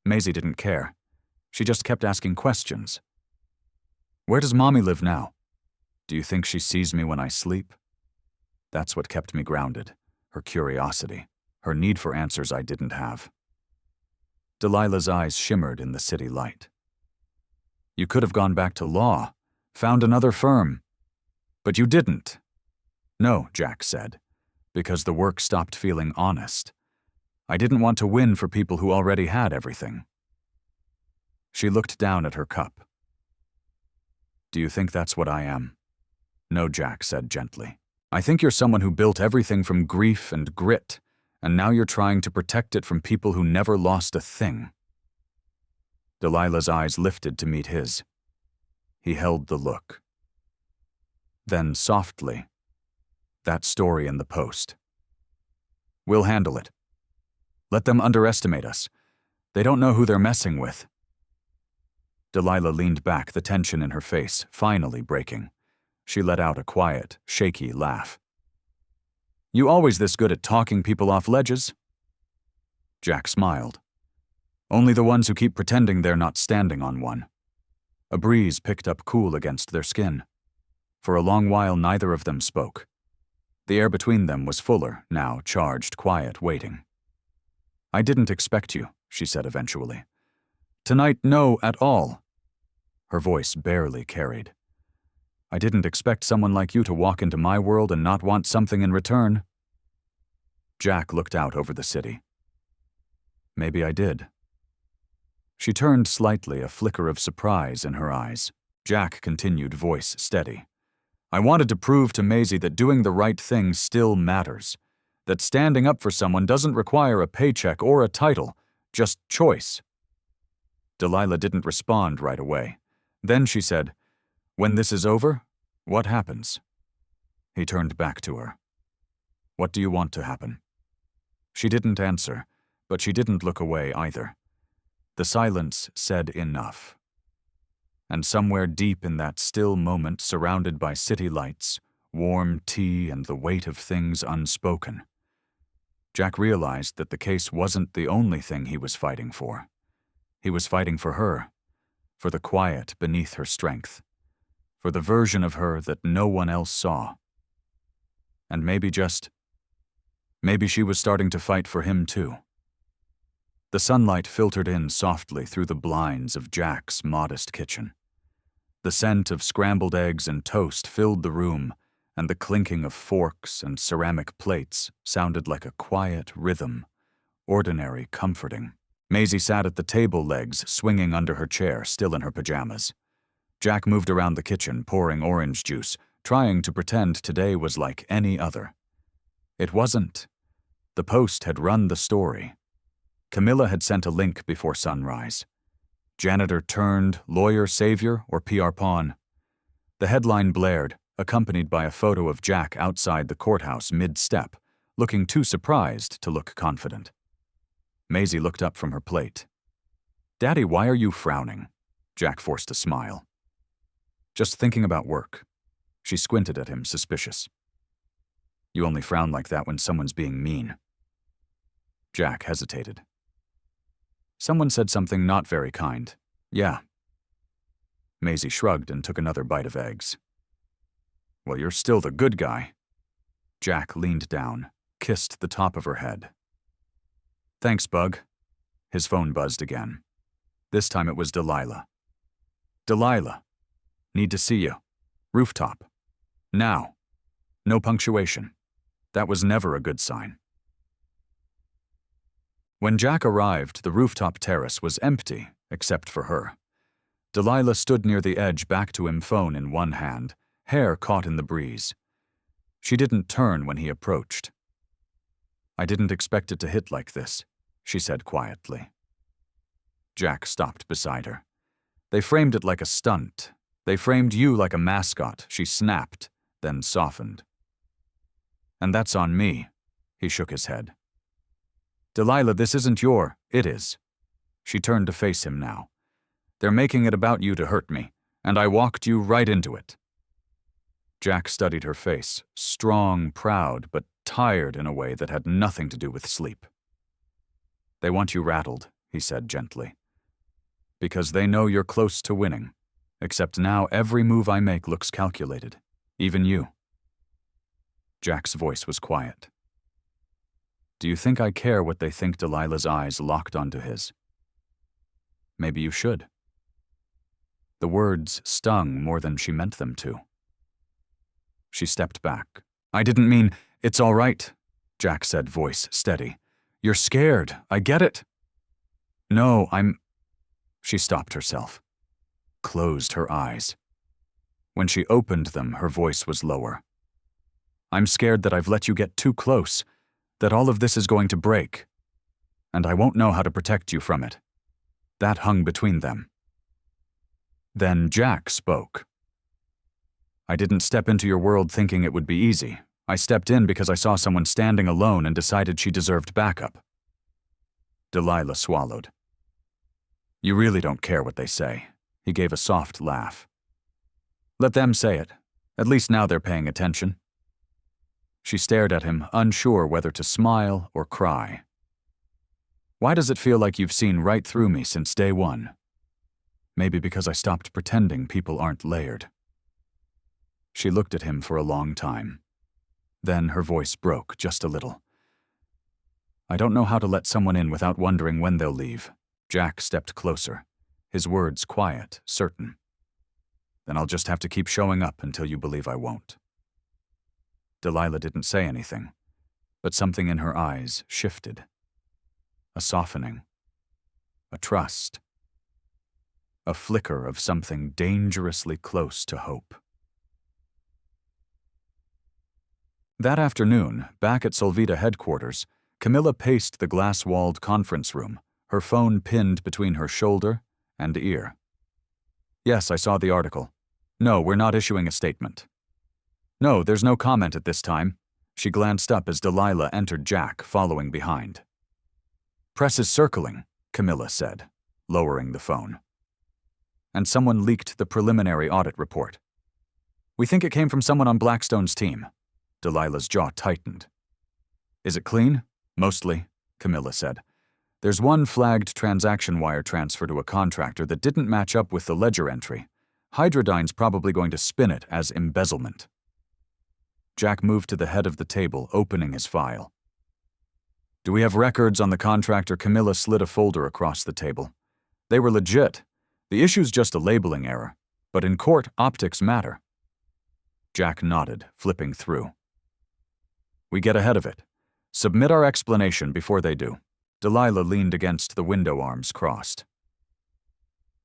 Maisie didn't care. She just kept asking questions. "Where does Mommy live now? Do you think she sees me when I sleep?" That's what kept me grounded, her curiosity, her need for answers I didn't have. Delilah's eyes shimmered in the city light. "You could have gone back to law, found another firm. But you didn't." "No," Jack said, "because the work stopped feeling honest. I didn't want to win for people who already had everything." She looked down at her cup. "Do you think that's what I am?" "No," Jack said gently. "I think you're someone who built everything from grief and grit, and now you're trying to protect it from people who never lost a thing." Delilah's eyes lifted to meet his. He held the look. Then softly, "That story in the Post. We'll handle it. Let them underestimate us. They don't know who they're messing with." Delilah leaned back, the tension in her face finally breaking. She let out a quiet, shaky laugh. "You always this good at talking people off ledges?" Jack smiled. "Only the ones who keep pretending they're not standing on one." A breeze picked up cool against their skin. For a long while neither of them spoke. The air between them was fuller, now charged, quiet, waiting. "I didn't expect you," she said eventually. "Tonight, no, at all." Her voice barely carried. "I didn't expect someone like you to walk into my world and not want something in return." Jack looked out over the city. "Maybe I did." She turned slightly, a flicker of surprise in her eyes. Jack continued, voice steady. "I wanted to prove to Maisie that doing the right thing still matters. That standing up for someone doesn't require a paycheck or a title, just choice." Delilah didn't respond right away. Then she said, "When this is over, what happens?" He turned back to her. "What do you want to happen?" She didn't answer, but she didn't look away either. The silence said enough. And somewhere deep in that still moment, surrounded by city lights, warm tea, and the weight of things unspoken, Jack realized that the case wasn't the only thing he was fighting for. He was fighting for her, for the quiet beneath her strength, for the version of her that no one else saw. And maybe just Maybe she was starting to fight for him too. The sunlight filtered in softly through the blinds of Jack's modest kitchen. The scent of scrambled eggs and toast filled the room, and the clinking of forks and ceramic plates sounded like a quiet rhythm, ordinary, comforting. Maisie sat at the table legs, swinging under her chair, still in her pajamas. Jack moved around the kitchen, pouring orange juice, trying to pretend today was like any other. It wasn't. The Post had run the story. Camilla had sent a link before sunrise. Janitor turned lawyer savior or PR pawn. The headline blared, accompanied by a photo of Jack outside the courthouse mid-step, looking too surprised to look confident. Maisie looked up from her plate. "Daddy, why are you frowning?" Jack forced a smile. "Just thinking about work." She squinted at him, suspicious. "You only frown like that when someone's being mean." Jack hesitated. "Someone said something not very kind. Yeah." Maisie shrugged and took another bite of eggs. "Well, you're still the good guy." Jack leaned down, kissed the top of her head. "Thanks, Bug." His phone buzzed again. This time it was Delilah. "Delilah. Need to see you. Rooftop. Now." No punctuation. That was never a good sign. When Jack arrived, the rooftop terrace was empty, except for her. Delilah stood near the edge, back to him, phone in one hand, hair caught in the breeze. She didn't turn when he approached. "I didn't expect it to hit like this," she said quietly. Jack stopped beside her. "They framed it like a stunt. They framed you like a mascot," she snapped, then softened. "And that's on me," he shook his head. "Delilah, this isn't it is." She turned to face him now. "They're making it about you to hurt me, and I walked you right into it." Jack studied her face, strong, proud, but tired in a way that had nothing to do with sleep. "They want you rattled," he said gently. "Because they know you're close to winning, except now every move I make looks calculated, even you." Jack's voice was quiet. "Do you think I care what they think?" Delilah's eyes locked onto his. "Maybe you should." The words stung more than she meant them to. She stepped back. "I didn't mean, it's all right," Jack said, voice steady. "You're scared, I get it." "No, I'm—" She stopped herself, closed her eyes. When she opened them, her voice was lower. "I'm scared that I've let you get too close, that all of this is going to break, and I won't know how to protect you from it." That hung between them. Then Jack spoke. "I didn't step into your world thinking it would be easy. I stepped in because I saw someone standing alone and decided she deserved backup." Delilah swallowed. "You really don't care what they say." He gave a soft laugh. "Let them say it. At least now they're paying attention." She stared at him, unsure whether to smile or cry. "Why does it feel like you've seen right through me since day one?" "Maybe because I stopped pretending people aren't layered." She looked at him for a long time. Then her voice broke just a little. "I don't know how to let someone in without wondering when they'll leave." Jack stepped closer, his words quiet, certain. "Then I'll just have to keep showing up until you believe I won't." Delilah didn't say anything, but something in her eyes shifted. A softening. A trust. A flicker of something dangerously close to hope. That afternoon, back at Solvita headquarters, Camilla paced the glass-walled conference room, her phone pinned between her shoulder and ear. "Yes, I saw the article. No, we're not issuing a statement." "No, there's no comment at this time." She glanced up as Delilah entered Jack, following behind. "Press is circling," Camilla said, lowering the phone. "And someone leaked the preliminary audit report. We think it came from someone on Blackstone's team." Delilah's jaw tightened. "Is it clean?" "Mostly," Camilla said. "There's one flagged transaction wire transfer to a contractor that didn't match up with the ledger entry. Hydradyne's probably going to spin it as embezzlement." Jack moved to the head of the table, opening his file. Do we have records on the contractor? Camilla slid a folder across the table. They were legit. The issue's just a labeling error. But in court, optics matter. Jack nodded, flipping through. We get ahead of it. Submit our explanation before they do. Delilah leaned against the window, arms crossed.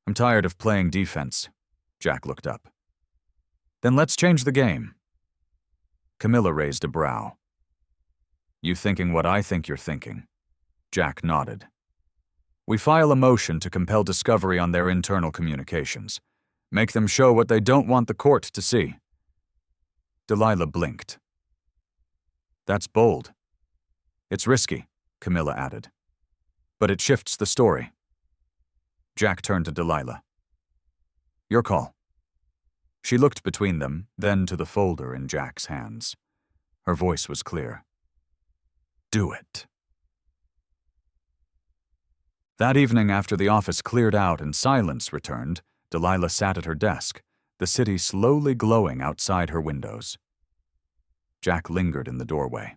I'm tired of playing defense. Jack looked up. Then let's change the game. Camilla raised a brow. You thinking what I think you're thinking? Jack nodded. We file a motion to compel discovery on their internal communications. Make them show what they don't want the court to see. Delilah blinked. That's bold. It's risky, Camilla added. But it shifts the story. Jack turned to Delilah. Your call. She looked between them, then to the folder in Jack's hands. Her voice was clear. Do it. That evening, after the office cleared out and silence returned, Delilah sat at her desk, the city slowly glowing outside her windows. Jack lingered in the doorway.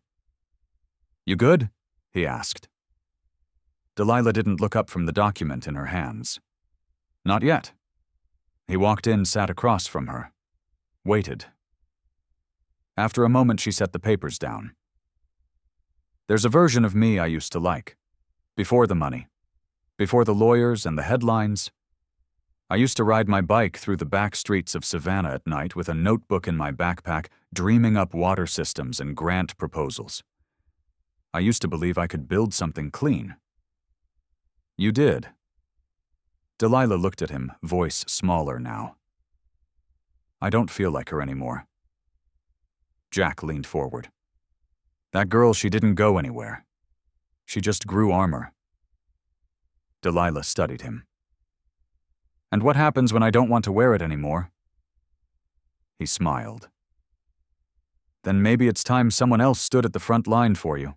You good? He asked. Delilah didn't look up from the document in her hands. Not yet. He walked in, sat across from her. Waited. After a moment, she set the papers down. There's a version of me I used to like. Before the money. Before the lawyers and the headlines. I used to ride my bike through the back streets of Savannah at night with a notebook in my backpack, dreaming up water systems and grant proposals. I used to believe I could build something clean. You did. Delilah looked at him, voice smaller now. I don't feel like her anymore. Jack leaned forward. That girl, she didn't go anywhere. She just grew armor. Delilah studied him. And what happens when I don't want to wear it anymore? He smiled. Then maybe it's time someone else stood at the front line for you.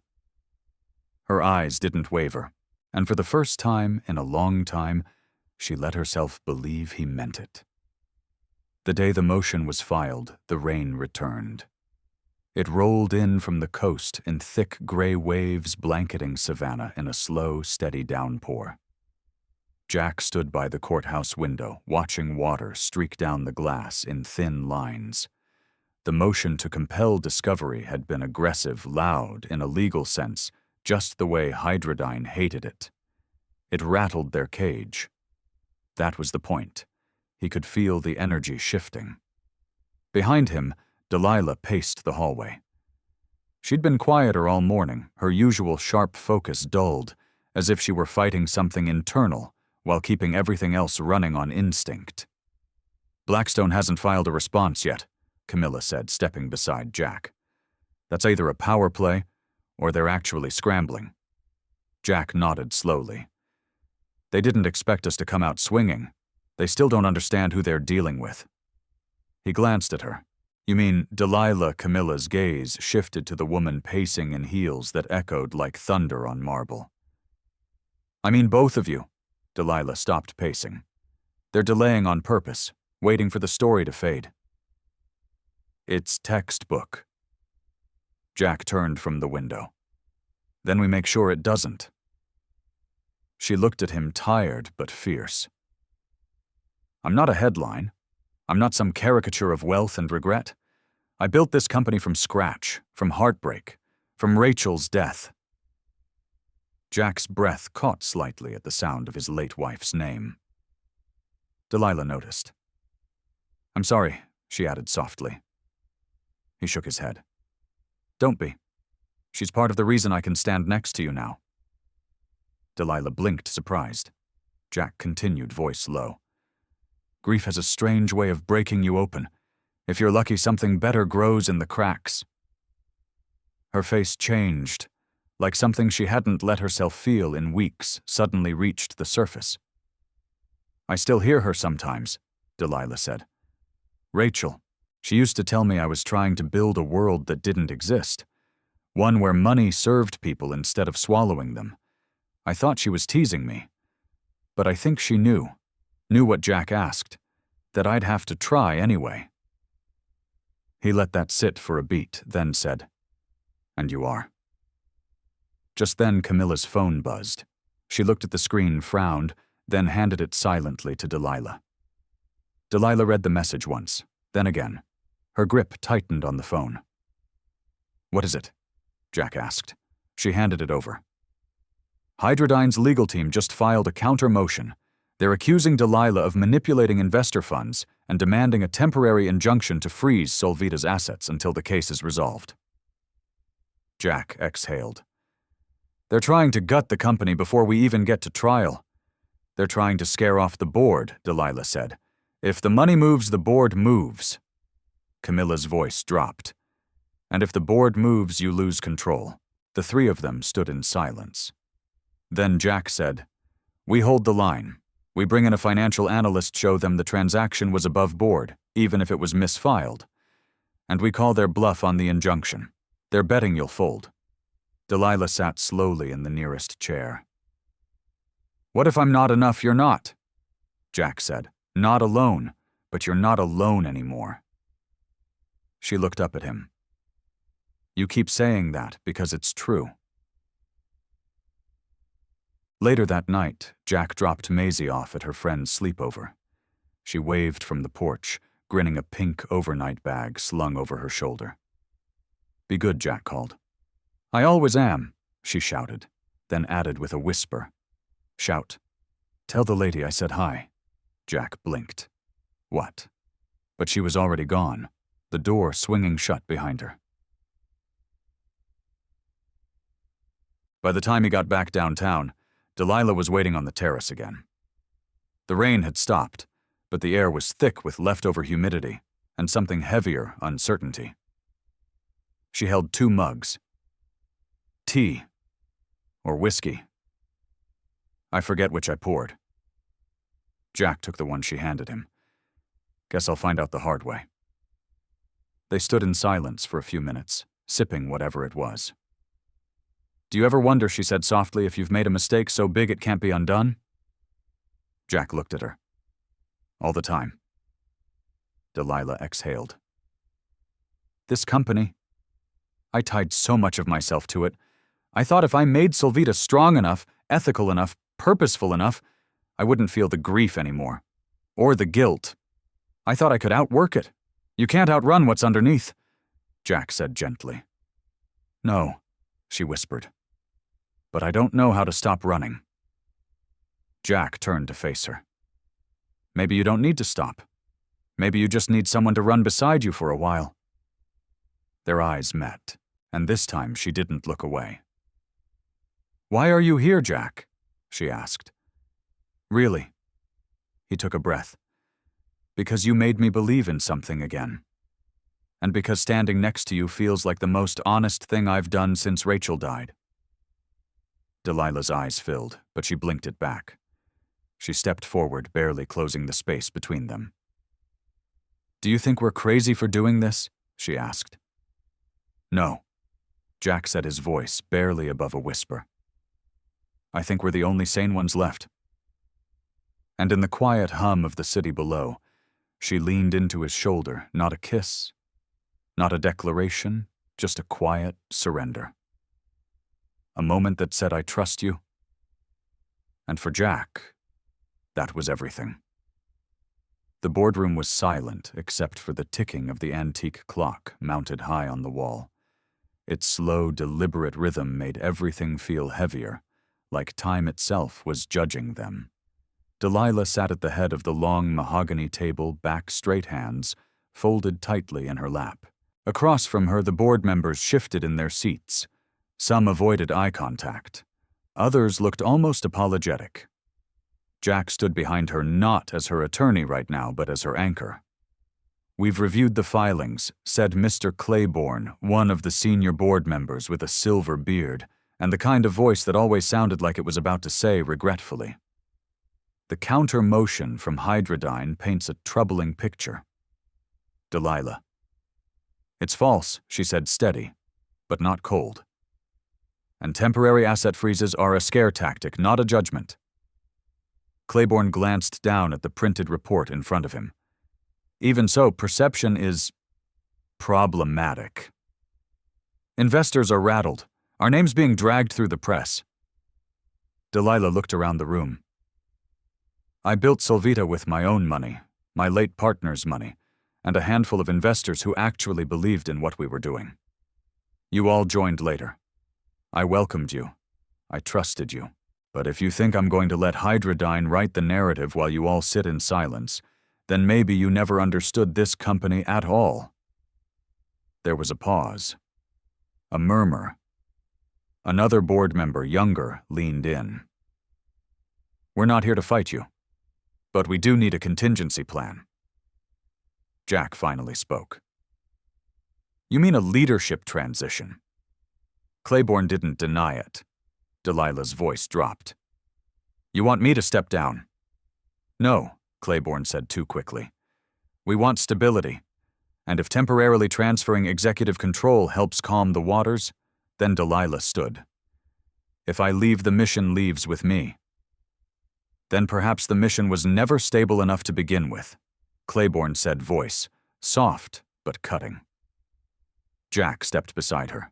Her eyes didn't waver, and for the first time in a long time, she let herself believe he meant it. The day the motion was filed, the rain returned. It rolled in from the coast in thick gray waves blanketing Savannah in a slow, steady downpour. Jack stood by the courthouse window, watching water streak down the glass in thin lines. The motion to compel discovery had been aggressive, loud, in a legal sense, just the way Hydradyne hated it. It rattled their cage. That was the point. He could feel the energy shifting. Behind him, Delilah paced the hallway. She'd been quieter all morning, her usual sharp focus dulled, as if she were fighting something internal, while keeping everything else running on instinct. Blackstone hasn't filed a response yet, Camilla said, stepping beside Jack. That's either a power play, or they're actually scrambling. Jack nodded slowly. They didn't expect us to come out swinging. They still don't understand who they're dealing with. He glanced at her. You mean Delilah? Camilla's gaze shifted to the woman pacing in heels that echoed like thunder on marble. I mean both of you. Delilah stopped pacing. They're delaying on purpose, waiting for the story to fade. It's textbook. Jack turned from the window. Then we make sure it doesn't. She looked at him, tired but fierce. I'm not a headline. I'm not some caricature of wealth and regret. I built this company from scratch, from heartbreak, from Rachel's death. Jack's breath caught slightly at the sound of his late wife's name. Delilah noticed. I'm sorry, she added softly. He shook his head. Don't be. She's part of the reason I can stand next to you now. Delilah blinked, surprised. Jack continued, voice low. Grief has a strange way of breaking you open. If you're lucky, something better grows in the cracks. Her face changed, like something she hadn't let herself feel in weeks suddenly reached the surface. I still hear her sometimes, Delilah said. Rachel, she used to tell me I was trying to build a world that didn't exist, one where money served people instead of swallowing them. I thought she was teasing me, but I think she knew what Jack asked, that I'd have to try anyway. He let that sit for a beat, then said, And you are. Just then Camilla's phone buzzed. She looked at the screen, frowned, then handed it silently to Delilah. Delilah read the message once, then again. Her grip tightened on the phone. "What is it?" Jack asked. She handed it over. "Hydradyne's legal team just filed a counter motion. They're accusing Delilah of manipulating investor funds and demanding a temporary injunction to freeze Solvita's assets until the case is resolved." Jack exhaled. "They're trying to gut the company before we even get to trial. They're trying to scare off the board," Delilah said. "If the money moves, the board moves." Camilla's voice dropped. "And if the board moves, you lose control." The three of them stood in silence. Then Jack said, "We hold the line. We bring in a financial analyst, show them the transaction was above board, even if it was misfiled. And we call their bluff on the injunction. They're betting you'll fold." Delilah sat slowly in the nearest chair. "What if I'm not enough, you're not?" Jack said. "Not alone, but you're not alone anymore." She looked up at him. "You keep saying that because it's true." Later that night, Jack dropped Maisie off at her friend's sleepover. She waved from the porch, grinning a pink overnight bag slung over her shoulder. "Be good," Jack called. "I always am," she shouted, then added with a whisper. "Shout. Tell the lady I said hi." Jack blinked. What? But she was already gone, the door swinging shut behind her. By the time he got back downtown, Delilah was waiting on the terrace again. The rain had stopped, but the air was thick with leftover humidity and something heavier uncertainty. She held 2 mugs. Tea. Or whiskey. I forget which I poured. Jack took the one she handed him. Guess I'll find out the hard way. They stood in silence for a few minutes, sipping whatever it was. "Do you ever wonder," she said softly, "if you've made a mistake so big it can't be undone?" Jack looked at her. "All the time." Delilah exhaled. "This company. I tied so much of myself to it. I thought if I made Solvita strong enough, ethical enough, purposeful enough, I wouldn't feel the grief anymore. Or the guilt. I thought I could outwork it. You can't outrun what's underneath," Jack said gently. "No," she whispered. "But I don't know how to stop running." Jack turned to face her. "Maybe you don't need to stop. Maybe you just need someone to run beside you for a while." Their eyes met, and this time she didn't look away. "Why are you here, Jack?" she asked. "Really?" He took a breath. "Because you made me believe in something again. And because standing next to you feels like the most honest thing I've done since Rachel died." Delilah's eyes filled, but she blinked it back. She stepped forward, barely closing the space between them. "Do you think we're crazy for doing this?" she asked. "No," Jack said, his voice barely above a whisper. "I think we're the only sane ones left." And in the quiet hum of the city below, she leaned into his shoulder, not a kiss, not a declaration, just a quiet surrender. A moment that said, "I trust you." And for Jack, that was everything. The boardroom was silent except for the ticking of the antique clock mounted high on the wall. Its slow, deliberate rhythm made everything feel heavier, like time itself was judging them. Delilah sat at the head of the long mahogany table, back straight, hands folded tightly in her lap. Across from her, the board members shifted in their seats. Some avoided eye contact. Others looked almost apologetic. Jack stood behind her not as her attorney right now, but as her anchor. "We've reviewed the filings," said Mr. Claiborne, one of the senior board members with a silver beard, and the kind of voice that always sounded like it was about to say regretfully. "The counter motion from Hydradyne paints a troubling picture." Delilah. "It's false," she said, steady, but not cold. "And temporary asset freezes are a scare tactic, not a judgment." Claiborne glanced down at the printed report in front of him. "Even so, perception is problematic. Investors are rattled. Our name's being dragged through the press. Delilah looked around the room. I built Solvita with my own money, my late partner's money, and a handful of investors who actually believed in what we were doing. You all joined later. I welcomed you. I trusted you. But if you think I'm going to let Hydradyne write the narrative while you all sit in silence, then maybe you never understood this company at all. There was a pause. A murmur. Another board member, younger, leaned in. We're not here to fight you, but we do need a contingency plan. Jack finally spoke. You mean a leadership transition? Claiborne didn't deny it. Delilah's voice dropped. You want me to step down? No, Claiborne said too quickly. We want stability, and if temporarily transferring executive control helps calm the waters, then Delilah stood. If I leave, the mission leaves with me. Then perhaps the mission was never stable enough to begin with, Claiborne said, voice soft but cutting. Jack stepped beside her.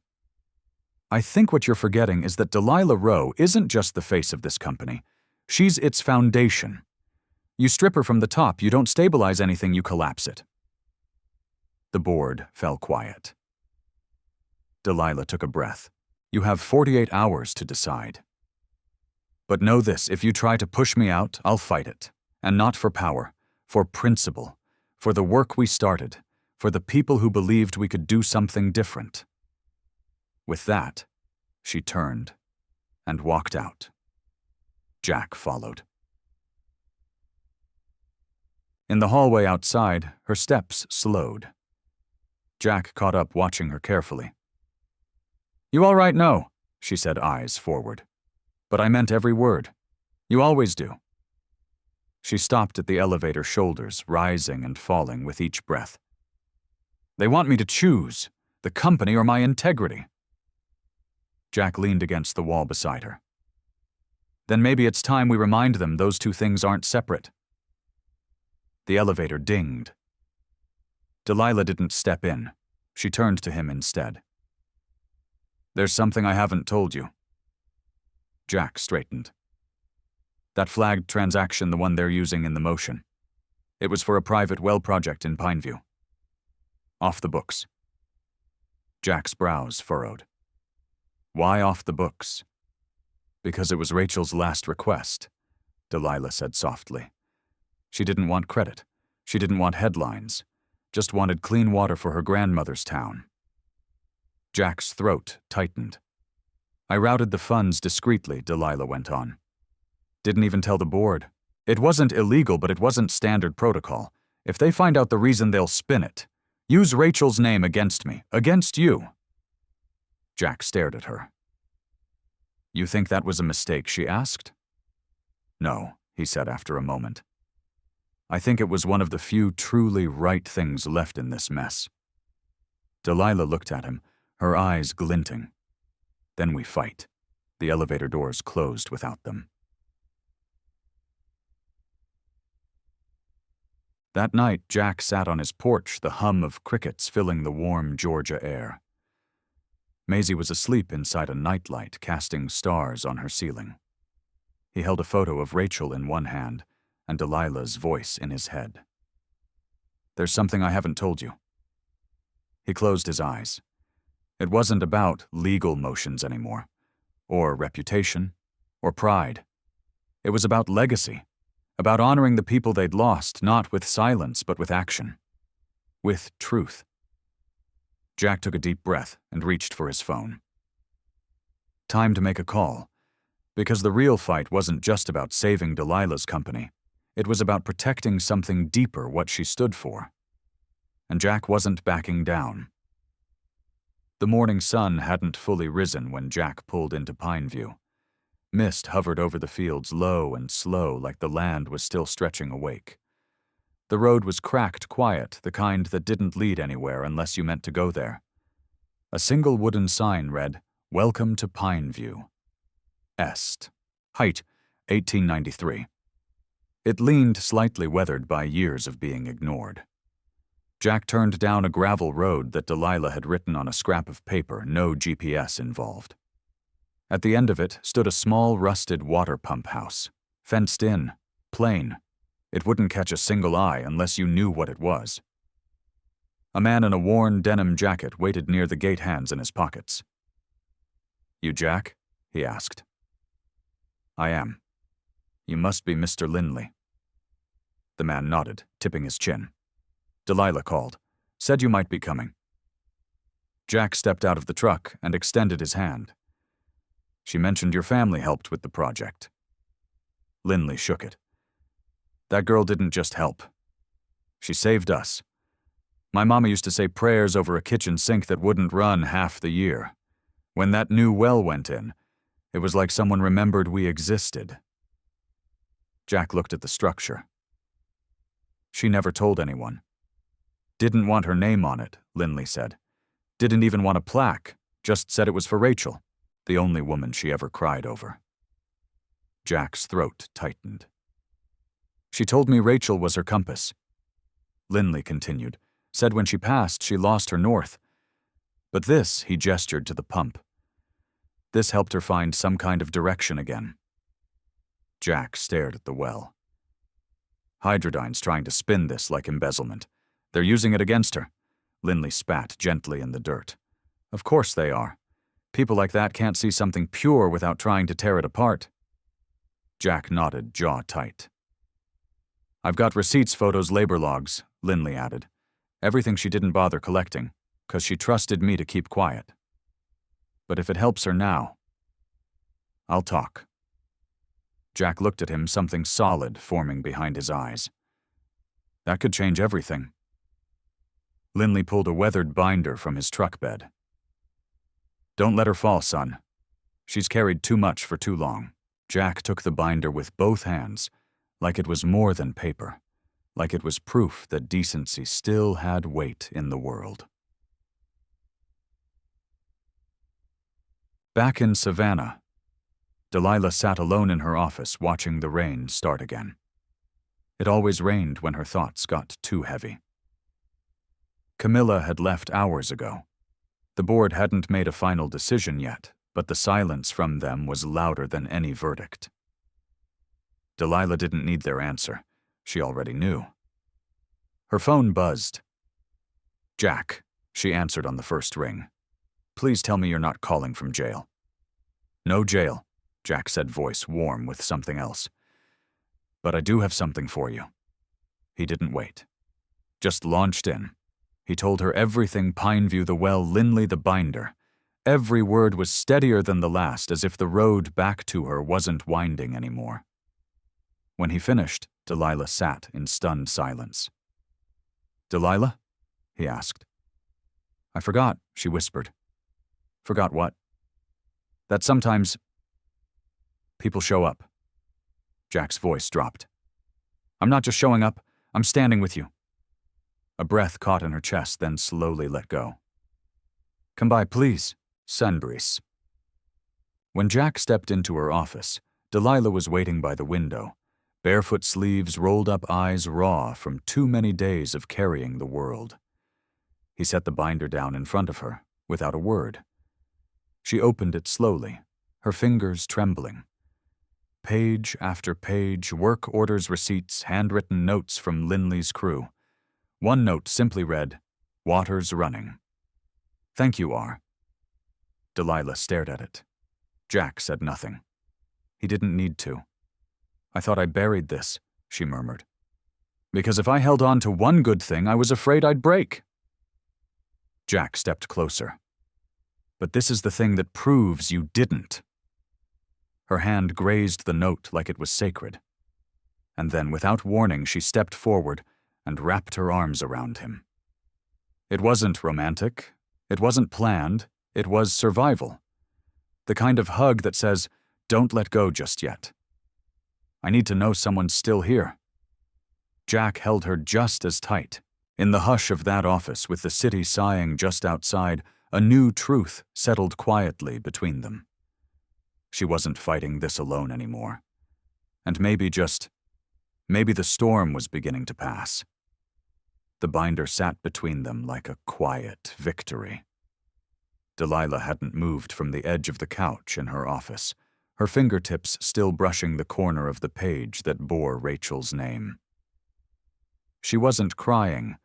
I think what you're forgetting is that Delilah Rowe isn't just the face of this company. She's its foundation. You strip her from the top, you don't stabilize anything, you collapse it. The board fell quiet. Delilah took a breath. You have 48 hours to decide. But know this, if you try to push me out, I'll fight it. And not for power, for principle, for the work we started, for the people who believed we could do something different. With that, she turned and walked out. Jack followed. In the hallway outside, her steps slowed. Jack caught up, watching her carefully. You all right? No, she said, eyes forward. But I meant every word. You always do. She stopped at the elevator, shoulders rising and falling with each breath. They want me to choose, the company or my integrity. Jack leaned against the wall beside her. Then maybe it's time we remind them those two things aren't separate. The elevator dinged. Delilah didn't step in. She turned to him instead. There's something I haven't told you. Jack straightened. That flagged transaction, the one they're using in the motion. It was for a private well project in Pineview. Off the books. Jack's brows furrowed. Why off the books? Because it was Rachel's last request, Delilah said softly. She didn't want credit. She didn't want headlines. Just wanted clean water for her grandmother's town. Jack's throat tightened. I routed the funds discreetly, Delilah went on. Didn't even tell the board. It wasn't illegal, but it wasn't standard protocol. If they find out the reason, they'll spin it. Use Rachel's name against me, against you. Jack stared at her. You think that was a mistake, she asked. No, he said after a moment. I think it was one of the few truly right things left in this mess. Delilah looked at him, her eyes glinting. Then we fight. The elevator doors closed without them. That night, Jack sat on his porch, the hum of crickets filling the warm Georgia air. Maisie was asleep inside a nightlight, casting stars on her ceiling. He held a photo of Rachel in one hand and Delilah's voice in his head. There's something I haven't told you. He closed his eyes. It wasn't about legal motions anymore, or reputation, or pride. It was about legacy, about honoring the people they'd lost, not with silence, but with action, with truth. Jack took a deep breath and reached for his phone. Time to make a call, because the real fight wasn't just about saving Delilah's company. It was about protecting something deeper, what she stood for. And Jack wasn't backing down. The morning sun hadn't fully risen when Jack pulled into Pineview. Mist hovered over the fields, low and slow, like the land was still stretching awake. The road was cracked, quiet, the kind that didn't lead anywhere unless you meant to go there. A single wooden sign read, Welcome to Pineview. Est. Height, 1893. It leaned, slightly weathered by years of being ignored. Jack turned down a gravel road that Delilah had written on a scrap of paper, no GPS involved. At the end of it stood a small rusted water pump house, fenced in, plain. It wouldn't catch a single eye unless you knew what it was. A man in a worn denim jacket waited near the gate, hands in his pockets. "You Jack?" he asked. "I am. You must be Mr. Linley." The man nodded, tipping his chin. "Delilah called. Said you might be coming." Jack stepped out of the truck and extended his hand. "She mentioned your family helped with the project." Linley shook it. "That girl didn't just help. She saved us. My mama used to say prayers over a kitchen sink that wouldn't run half the year. When that new well went in, it was like someone remembered we existed." Jack looked at the structure. "She never told anyone. Didn't want her name on it," Linley said. "Didn't even want a plaque, just said it was for Rachel, the only woman she ever cried over." Jack's throat tightened. "She told me Rachel was her compass." Linley continued, "Said when she passed, she lost her north. But this," he gestured to the pump, "this helped her find some kind of direction again." Jack stared at the well. "Hydradyne's trying to spin this like embezzlement. They're using it against her." Linley spat gently in the dirt. "Of course they are. People like that can't see something pure without trying to tear it apart." Jack nodded, jaw tight. "I've got receipts, photos, labor logs," Linley added. "Everything she didn't bother collecting, 'cause she trusted me to keep quiet. But if it helps her now, I'll talk." Jack looked at him, something solid forming behind his eyes. "That could change everything." Linley pulled a weathered binder from his truck bed. "Don't let her fall, son. She's carried too much for too long." Jack took the binder with both hands, like it was more than paper, like it was proof that decency still had weight in the world. Back in Savannah, Delilah sat alone in her office watching the rain start again. It always rained when her thoughts got too heavy. Camilla had left hours ago. The board hadn't made a final decision yet, but the silence from them was louder than any verdict. Delilah didn't need their answer. She already knew. Her phone buzzed. "Jack," she answered on the first ring. "Please tell me you're not calling from jail." "No jail," Jack said, voice warm with something else. "But I do have something for you." He didn't wait. Just launched in. He told her everything: Pineview, the well, Linley, the binder. Every word was steadier than the last, as if the road back to her wasn't winding anymore. When he finished, Delilah sat in stunned silence. "Delilah?" he asked. "I forgot," she whispered. "Forgot what?" "That sometimes people show up." Jack's voice dropped. "I'm not just showing up, I'm standing with you." A breath caught in her chest, then slowly let go. "Come by, please, Sunbreeze." When Jack stepped into her office, Delilah was waiting by the window, barefoot sleeves, rolled up eyes raw from too many days of carrying the world. He set the binder down in front of her, without a word. She opened it slowly, her fingers trembling. Page after page, work orders, receipts, handwritten notes from Linley's crew. One note simply read, "Water's running." "Thank you, R." Delilah stared at it. Jack said nothing. He didn't need to. "I thought I buried this," she murmured. "Because if I held on to one good thing, I was afraid I'd break." Jack stepped closer. "But this is the thing that proves you didn't." Her hand grazed the note like it was sacred. And then, without warning, she stepped forward and wrapped her arms around him. It wasn't romantic. It wasn't planned. It was survival. The kind of hug that says, "Don't let go just yet. I need to know someone's still here." Jack held her just as tight. In the hush of that office, with the city sighing just outside, a new truth settled quietly between them. She wasn't fighting this alone anymore. And maybe the storm was beginning to pass. The binder sat between them like a quiet victory. Delilah hadn't moved from the edge of the couch in her office, her fingertips still brushing the corner of the page that bore Rachel's name. She wasn't crying,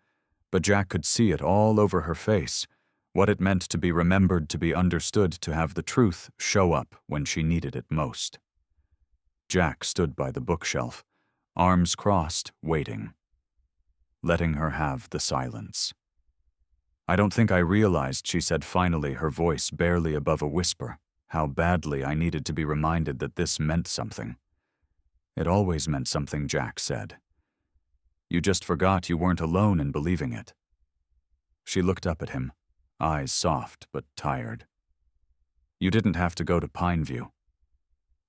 but Jack could see it all over her face, what it meant to be remembered, to be understood, to have the truth show up when she needed it most. Jack stood by the bookshelf, arms crossed, waiting, letting her have the silence. "I don't think I realized," she said finally, her voice barely above a whisper, "how badly I needed to be reminded that this meant something." "It always meant something," Jack said. "You just forgot you weren't alone in believing it." She looked up at him, eyes soft but tired. "You didn't have to go to Pineview.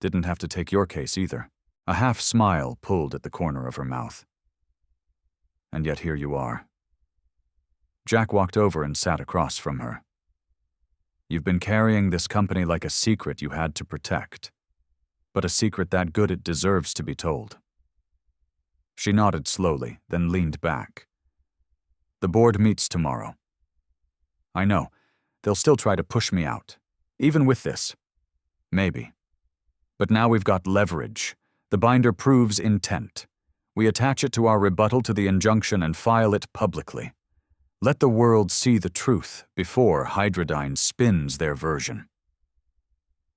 Didn't have to take your case either." A half smile pulled at the corner of her mouth. "And yet here you are." Jack walked over and sat across from her. "You've been carrying this company like a secret you had to protect, but a secret that good it deserves to be told." She nodded slowly, then leaned back. "The board meets tomorrow. I know, they'll still try to push me out, even with this. Maybe. But now we've got leverage. The binder proves intent. We attach it to our rebuttal to the injunction and file it publicly. Let the world see the truth before Hydradyne spins their version."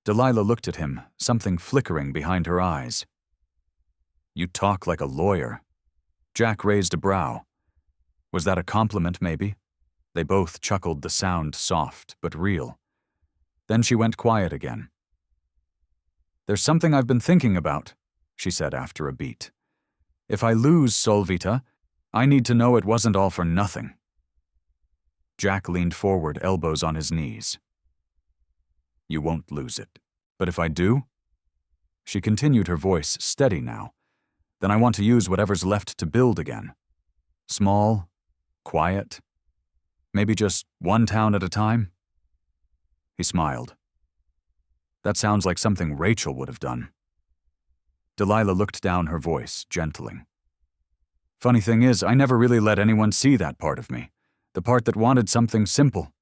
Delilah looked at him, something flickering behind her eyes. "You talk like a lawyer." Jack raised a brow. Was that a compliment, maybe? They both chuckled, the sound soft but real. Then she went quiet again. "There's something I've been thinking about," she said after a beat. "If I lose Solvita, I need to know it wasn't all for nothing." Jack leaned forward, elbows on his knees. "You won't lose it. But if I do?" She continued, her voice steady now. "Then I want to use whatever's left to build again. Small, quiet, maybe just one town at a time." He smiled. "That sounds like something Rachel would have done." Delilah looked down, her voice gentling. "Funny thing is, I never really let anyone see that part of me, the part that wanted something simple."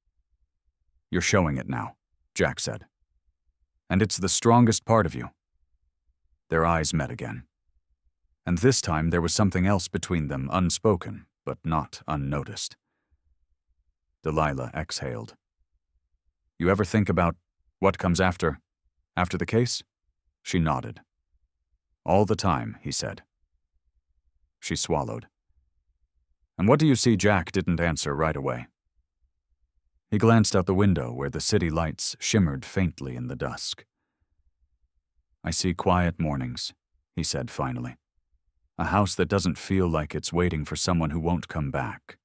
"You're showing it now," Jack said. "And it's the strongest part of you." Their eyes met again. And this time there was something else between them, unspoken, but not unnoticed. Delilah exhaled. "You ever think about what comes after the case?" She nodded. "All the time," he said. She swallowed. "And what do you see?" Jack didn't answer right away. He glanced out the window where the city lights shimmered faintly in the dusk. "I see quiet mornings," he said finally. "A house that doesn't feel like it's waiting for someone who won't come back.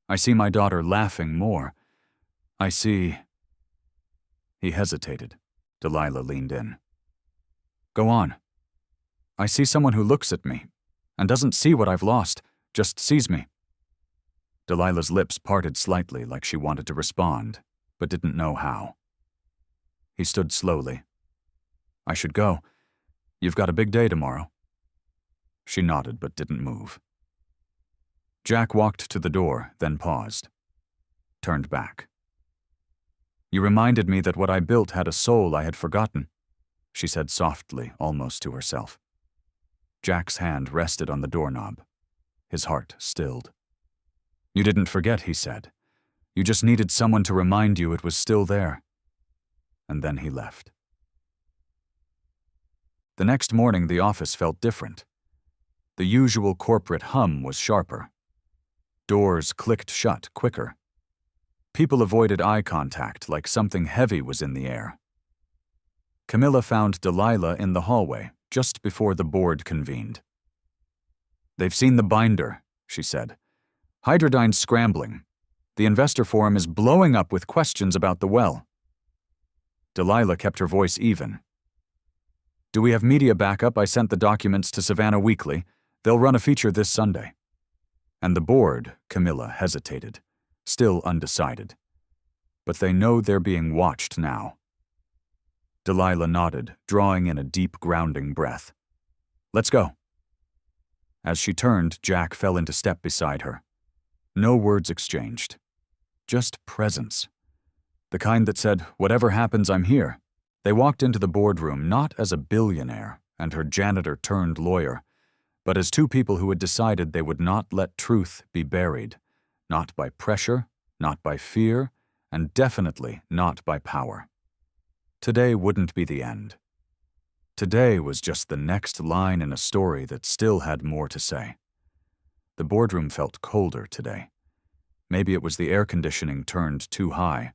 I see my daughter laughing more. I see—" He hesitated. Delilah leaned in. "Go on." "I see someone who looks at me and doesn't see what I've lost, just sees me." Delilah's lips parted slightly, like she wanted to respond, but didn't know how. He stood slowly. "I should go. You've got a big day tomorrow." She nodded but didn't move. Jack walked to the door, then paused. Turned back. "You reminded me that what I built had a soul I had forgotten," she said softly, almost to herself. Jack's hand rested on the doorknob. His heart stilled. "You didn't forget," he said. "You just needed someone to remind you it was still there." And then he left. The next morning the office felt different. The usual corporate hum was sharper. Doors clicked shut quicker. People avoided eye contact like something heavy was in the air. Camilla found Delilah in the hallway just before the board convened. "They've seen the binder," she said. "Hydradyne's scrambling. The investor forum is blowing up with questions about the well." Delilah kept her voice even. "Do we have media backup? I sent the documents to Savannah Weekly. They'll run a feature this Sunday." And the board, Camilla hesitated, still undecided. "But they know they're being watched now." Delilah nodded, drawing in a deep, grounding breath. "Let's go." As she turned, Jack fell into step beside her. No words exchanged. Just presence. The kind that said, "Whatever happens, I'm here." They walked into the boardroom not as a billionaire and her janitor-turned-lawyer, but as two people who had decided they would not let truth be buried, not by pressure, not by fear, and definitely not by power. Today wouldn't be the end. Today was just the next line in a story that still had more to say. The boardroom felt colder today. Maybe it was the air conditioning turned too high,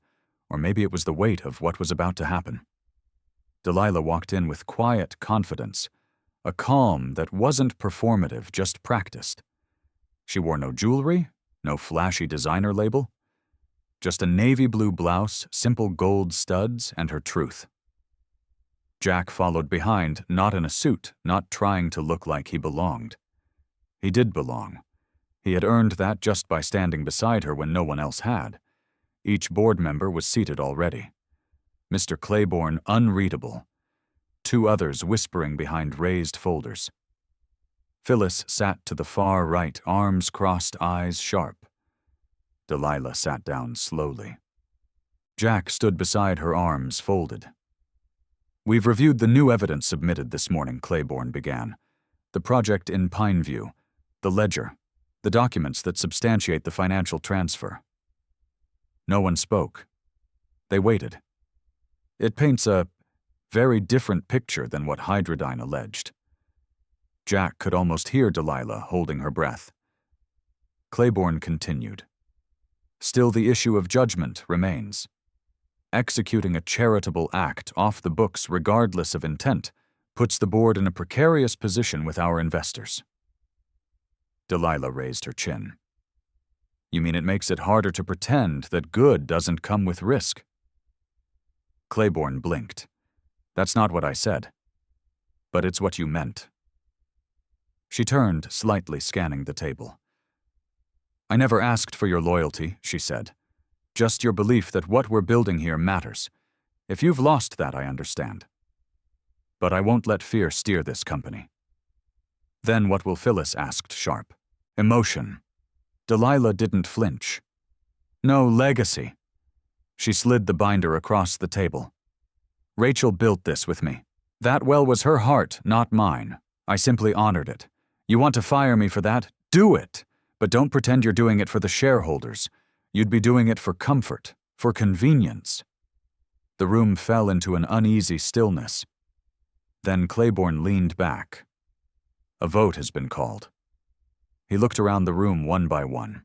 or maybe it was the weight of what was about to happen. Delilah walked in with quiet confidence, a calm that wasn't performative, just practiced. She wore no jewelry, no flashy designer label, just a navy blue blouse, simple gold studs, and her truth. Jack followed behind, not in a suit, not trying to look like he belonged. He did belong. He had earned that just by standing beside her when no one else had. Each board member was seated already. Mr. Claiborne unreadable. Two others whispering behind raised folders. Phyllis sat to the far right, arms crossed, eyes sharp. Delilah sat down slowly. Jack stood beside her, arms folded. "We've reviewed the new evidence submitted this morning," Claiborne began. "The project in Pineview, the ledger, the documents that substantiate the financial transfer." No one spoke. They waited. It paints a very different picture than what Hydradyne alleged. Jack could almost hear Delilah holding her breath. Claiborne continued. "Still, the issue of judgment remains. Executing a charitable act off the books regardless of intent puts the board in a precarious position with our investors." Delilah raised her chin. "You mean it makes it harder to pretend that good doesn't come with risk?" Claiborne blinked. "That's not what I said. But it's what you meant." She turned, slightly scanning the table. "I never asked for your loyalty," she said. "Just your belief that what we're building here matters. If you've lost that, I understand. But I won't let fear steer this company." "Then what will Phyllis?" asked Sharp. "Emotion." Delilah didn't flinch. "No, legacy." She slid the binder across the table. "Rachel built this with me. That well was her heart, not mine. I simply honored it. You want to fire me for that? Do it! But don't pretend you're doing it for the shareholders. You'd be doing it for comfort, for convenience." The room fell into an uneasy stillness. Then Claiborne leaned back. "A vote has been called." He looked around the room one by one.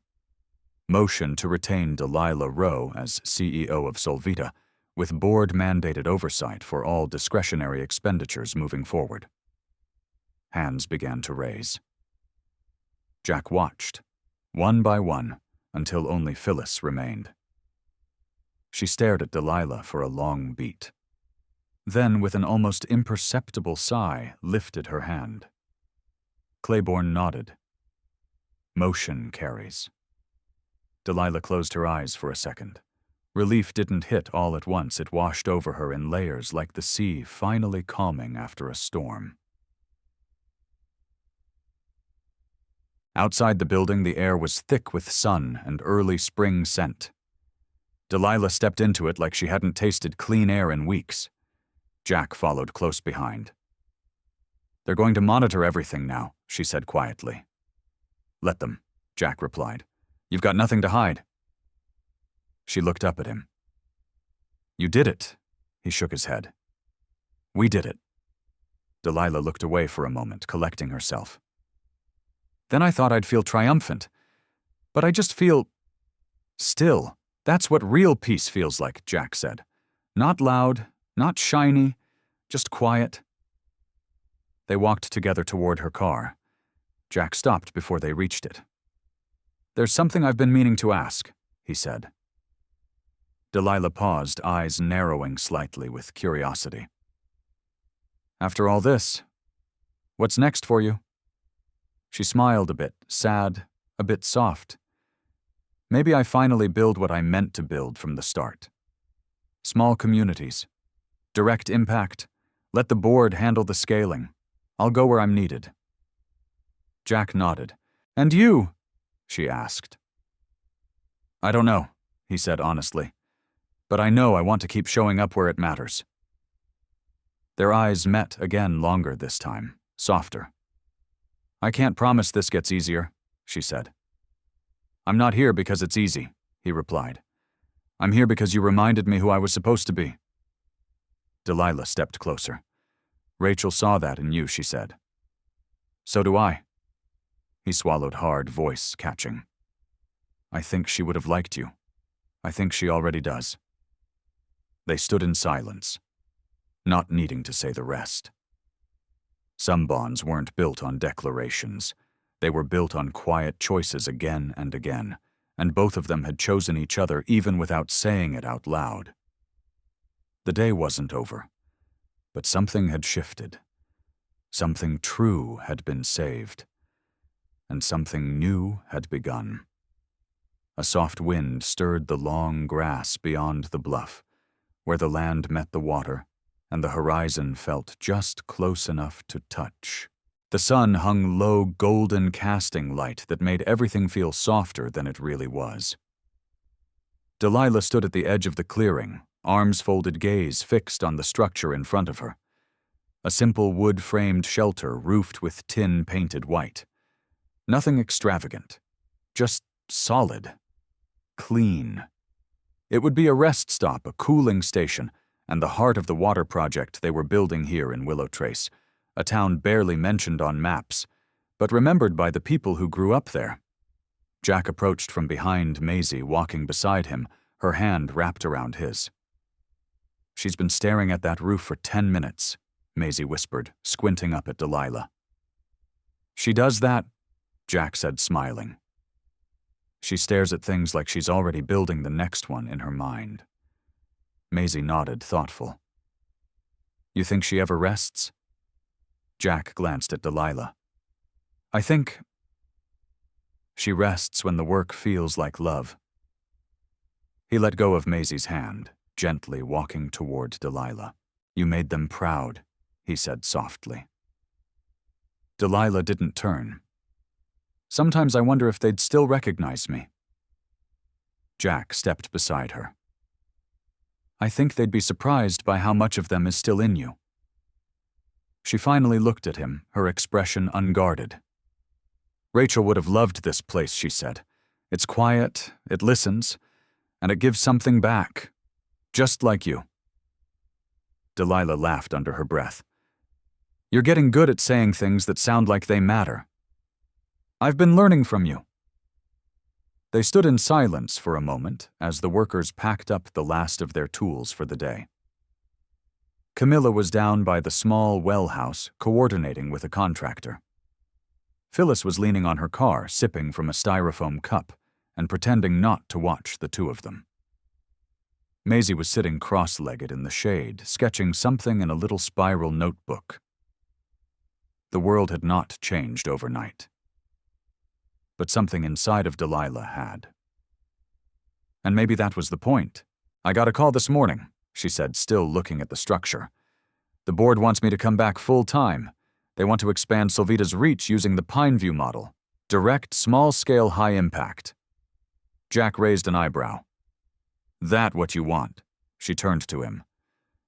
Motion to retain Delilah Rowe as CEO of Solvita, with board-mandated oversight for all discretionary expenditures moving forward. Hands began to raise. Jack watched, one by one, until only Phyllis remained. She stared at Delilah for a long beat. Then, with an almost imperceptible sigh, lifted her hand. Claiborne nodded. Motion carries. Delilah closed her eyes for a second. Relief didn't hit all at once. It washed over her in layers like the sea finally calming after a storm. Outside the building, the air was thick with sun and early spring scent. Delilah stepped into it like she hadn't tasted clean air in weeks. Jack followed close behind. "They're going to monitor everything now," she said quietly. "Let them," Jack replied. "You've got nothing to hide." She looked up at him. "You did it," he shook his head. "We did it." Delilah looked away for a moment, collecting herself. "Then I thought I'd feel triumphant. But I just feel still. That's what real peace feels like," Jack said. "Not loud, not shiny, just quiet." They walked together toward her car. Jack stopped before they reached it. "There's something I've been meaning to ask," he said. Delilah paused, eyes narrowing slightly with curiosity. "After all this, what's next for you?" She smiled a bit, sad, a bit soft. "Maybe I finally build what I meant to build from the start. Small communities, direct impact, let the board handle the scaling. I'll go where I'm needed." Jack nodded. "And you?" she asked. "I don't know," he said honestly. But I know I want to keep showing up where it matters." Their eyes met again longer this time, softer. "I can't promise this gets easier," she said. "I'm not here because it's easy," he replied. "I'm here because you reminded me who I was supposed to be." Delilah stepped closer. "Rachel saw that in you," she said. "So do I." He swallowed hard, voice catching. "I think she would have liked you. I think she already does." They stood in silence, not needing to say the rest. Some bonds weren't built on declarations. They were built on quiet choices again and again, and both of them had chosen each other even without saying it out loud. The day wasn't over, but something had shifted. Something true had been saved, and something new had begun. A soft wind stirred the long grass beyond the bluff, where the land met the water, and the horizon felt just close enough to touch. The sun hung low golden casting light that made everything feel softer than it really was. Delilah stood at the edge of the clearing, arms folded, gaze fixed on the structure in front of her. A simple wood-framed shelter roofed with tin painted white. Nothing extravagant, just solid, clean. It would be a rest stop, a cooling station, and the heart of the water project they were building here in Willow Trace, a town barely mentioned on maps, but remembered by the people who grew up there. Jack approached from behind Maisie, walking beside him, her hand wrapped around his. "She's been staring at that roof for 10 minutes, Maisie whispered, squinting up at Delilah. "She does that," Jack said, smiling. "She stares at things like she's already building the next one in her mind." Maisie nodded, thoughtful. "You think she ever rests?" Jack glanced at Delilah. "I think she rests when the work feels like love." He let go of Maisie's hand, gently walking toward Delilah. "You made them proud," he said softly. Delilah didn't turn. "Sometimes I wonder if they'd still recognize me." Jack stepped beside her. "I think they'd be surprised by how much of them is still in you." She finally looked at him, her expression unguarded. "Rachel would have loved this place," she said. "It's quiet, it listens, and it gives something back. Just like you." Delilah laughed under her breath. "You're getting good at saying things that sound like they matter. I've been learning from you." They stood in silence for a moment as the workers packed up the last of their tools for the day. Camilla was down by the small well house, coordinating with a contractor. Phyllis was leaning on her car, sipping from a styrofoam cup and pretending not to watch the two of them. Maisie was sitting cross-legged in the shade, sketching something in a little spiral notebook. The world had not changed overnight, but something inside of Delilah had. And maybe that was the point. "I got a call this morning," she said, still looking at the structure. "The board wants me to come back full-time. They want to expand Solvita's reach using the Pineview model. Direct, small-scale, high-impact." Jack raised an eyebrow. "That what you want?" She turned to him.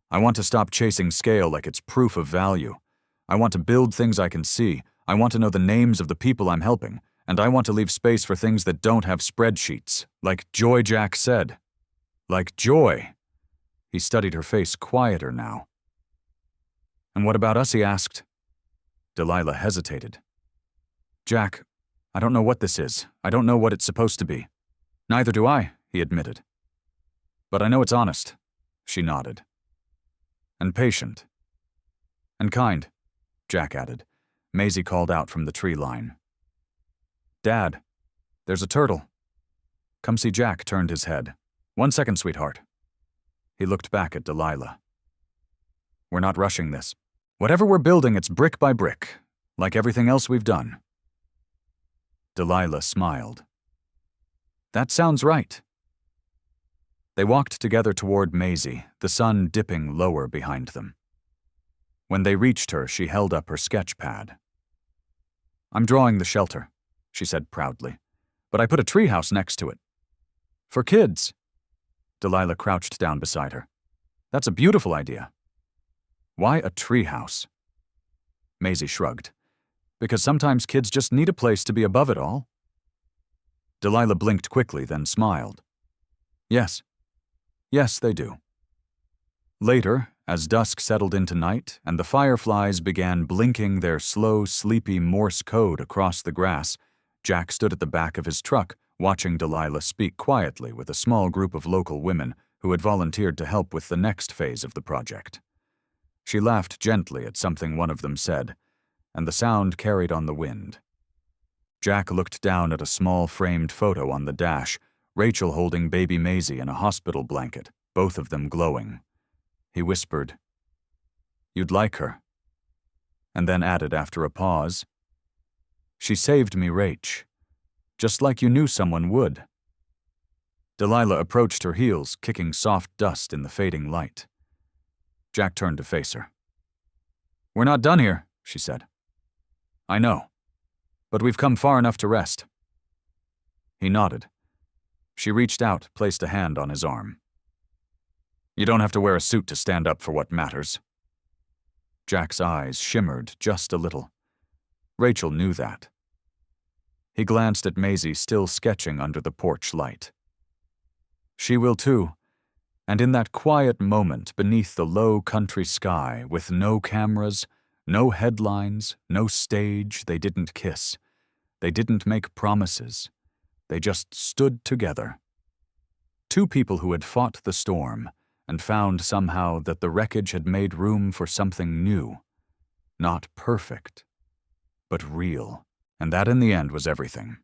"I want to stop chasing scale like it's proof of value. I want to build things I can see. I want to know the names of the people I'm helping. And I want to leave space for things that don't have spreadsheets. Like Joy," Jack said. "Like Joy." He studied her face, quieter now. "And what about us?" he asked. Delilah hesitated. "Jack, I don't know what this is. I don't know what it's supposed to be." "Neither do I," he admitted. "But I know it's honest." She nodded. "And patient." "And kind," Jack added. Maisie called out from the tree line. "Dad, there's a turtle." "Come see." Jack turned his head. "1 second, sweetheart." He looked back at Delilah. "We're not rushing this. Whatever we're building, it's brick by brick, like everything else we've done." Delilah smiled. "That sounds right." They walked together toward Maisie, the sun dipping lower behind them. When they reached her, she held up her sketch pad. "I'm drawing the shelter," she said proudly, "but I put a treehouse next to it. For kids." Delilah crouched down beside her. That's a beautiful idea. Why a treehouse? Maisie shrugged. Because sometimes kids just need a place to be above it all. Delilah blinked quickly, then smiled. Yes. Yes, they do. Later, as dusk settled into night and the fireflies began blinking their slow, sleepy Morse code across the grass, Jack stood at the back of his truck, watching Delilah speak quietly with a small group of local women who had volunteered to help with the next phase of the project. She laughed gently at something one of them said, and the sound carried on the wind. Jack looked down at a small framed photo on the dash, Rachel holding baby Maisie in a hospital blanket, both of them glowing. He whispered, "You'd like her," and then added after a pause, "She saved me, Rach, just like you knew someone would." Delilah approached her heels, kicking soft dust in the fading light. Jack turned to face her. "We're not done here," she said. "I know, but we've come far enough to rest." He nodded. She reached out, placed a hand on his arm. "You don't have to wear a suit to stand up for what matters." Jack's eyes shimmered just a little. Rachel knew that. He glanced at Maisie still sketching under the porch light. She will too, and in that quiet moment beneath the low country sky, with no cameras, no headlines, no stage, they didn't kiss. They didn't make promises. They just stood together. Two people who had fought the storm and found somehow that the wreckage had made room for something new. Not perfect, but real. And that in the end was everything.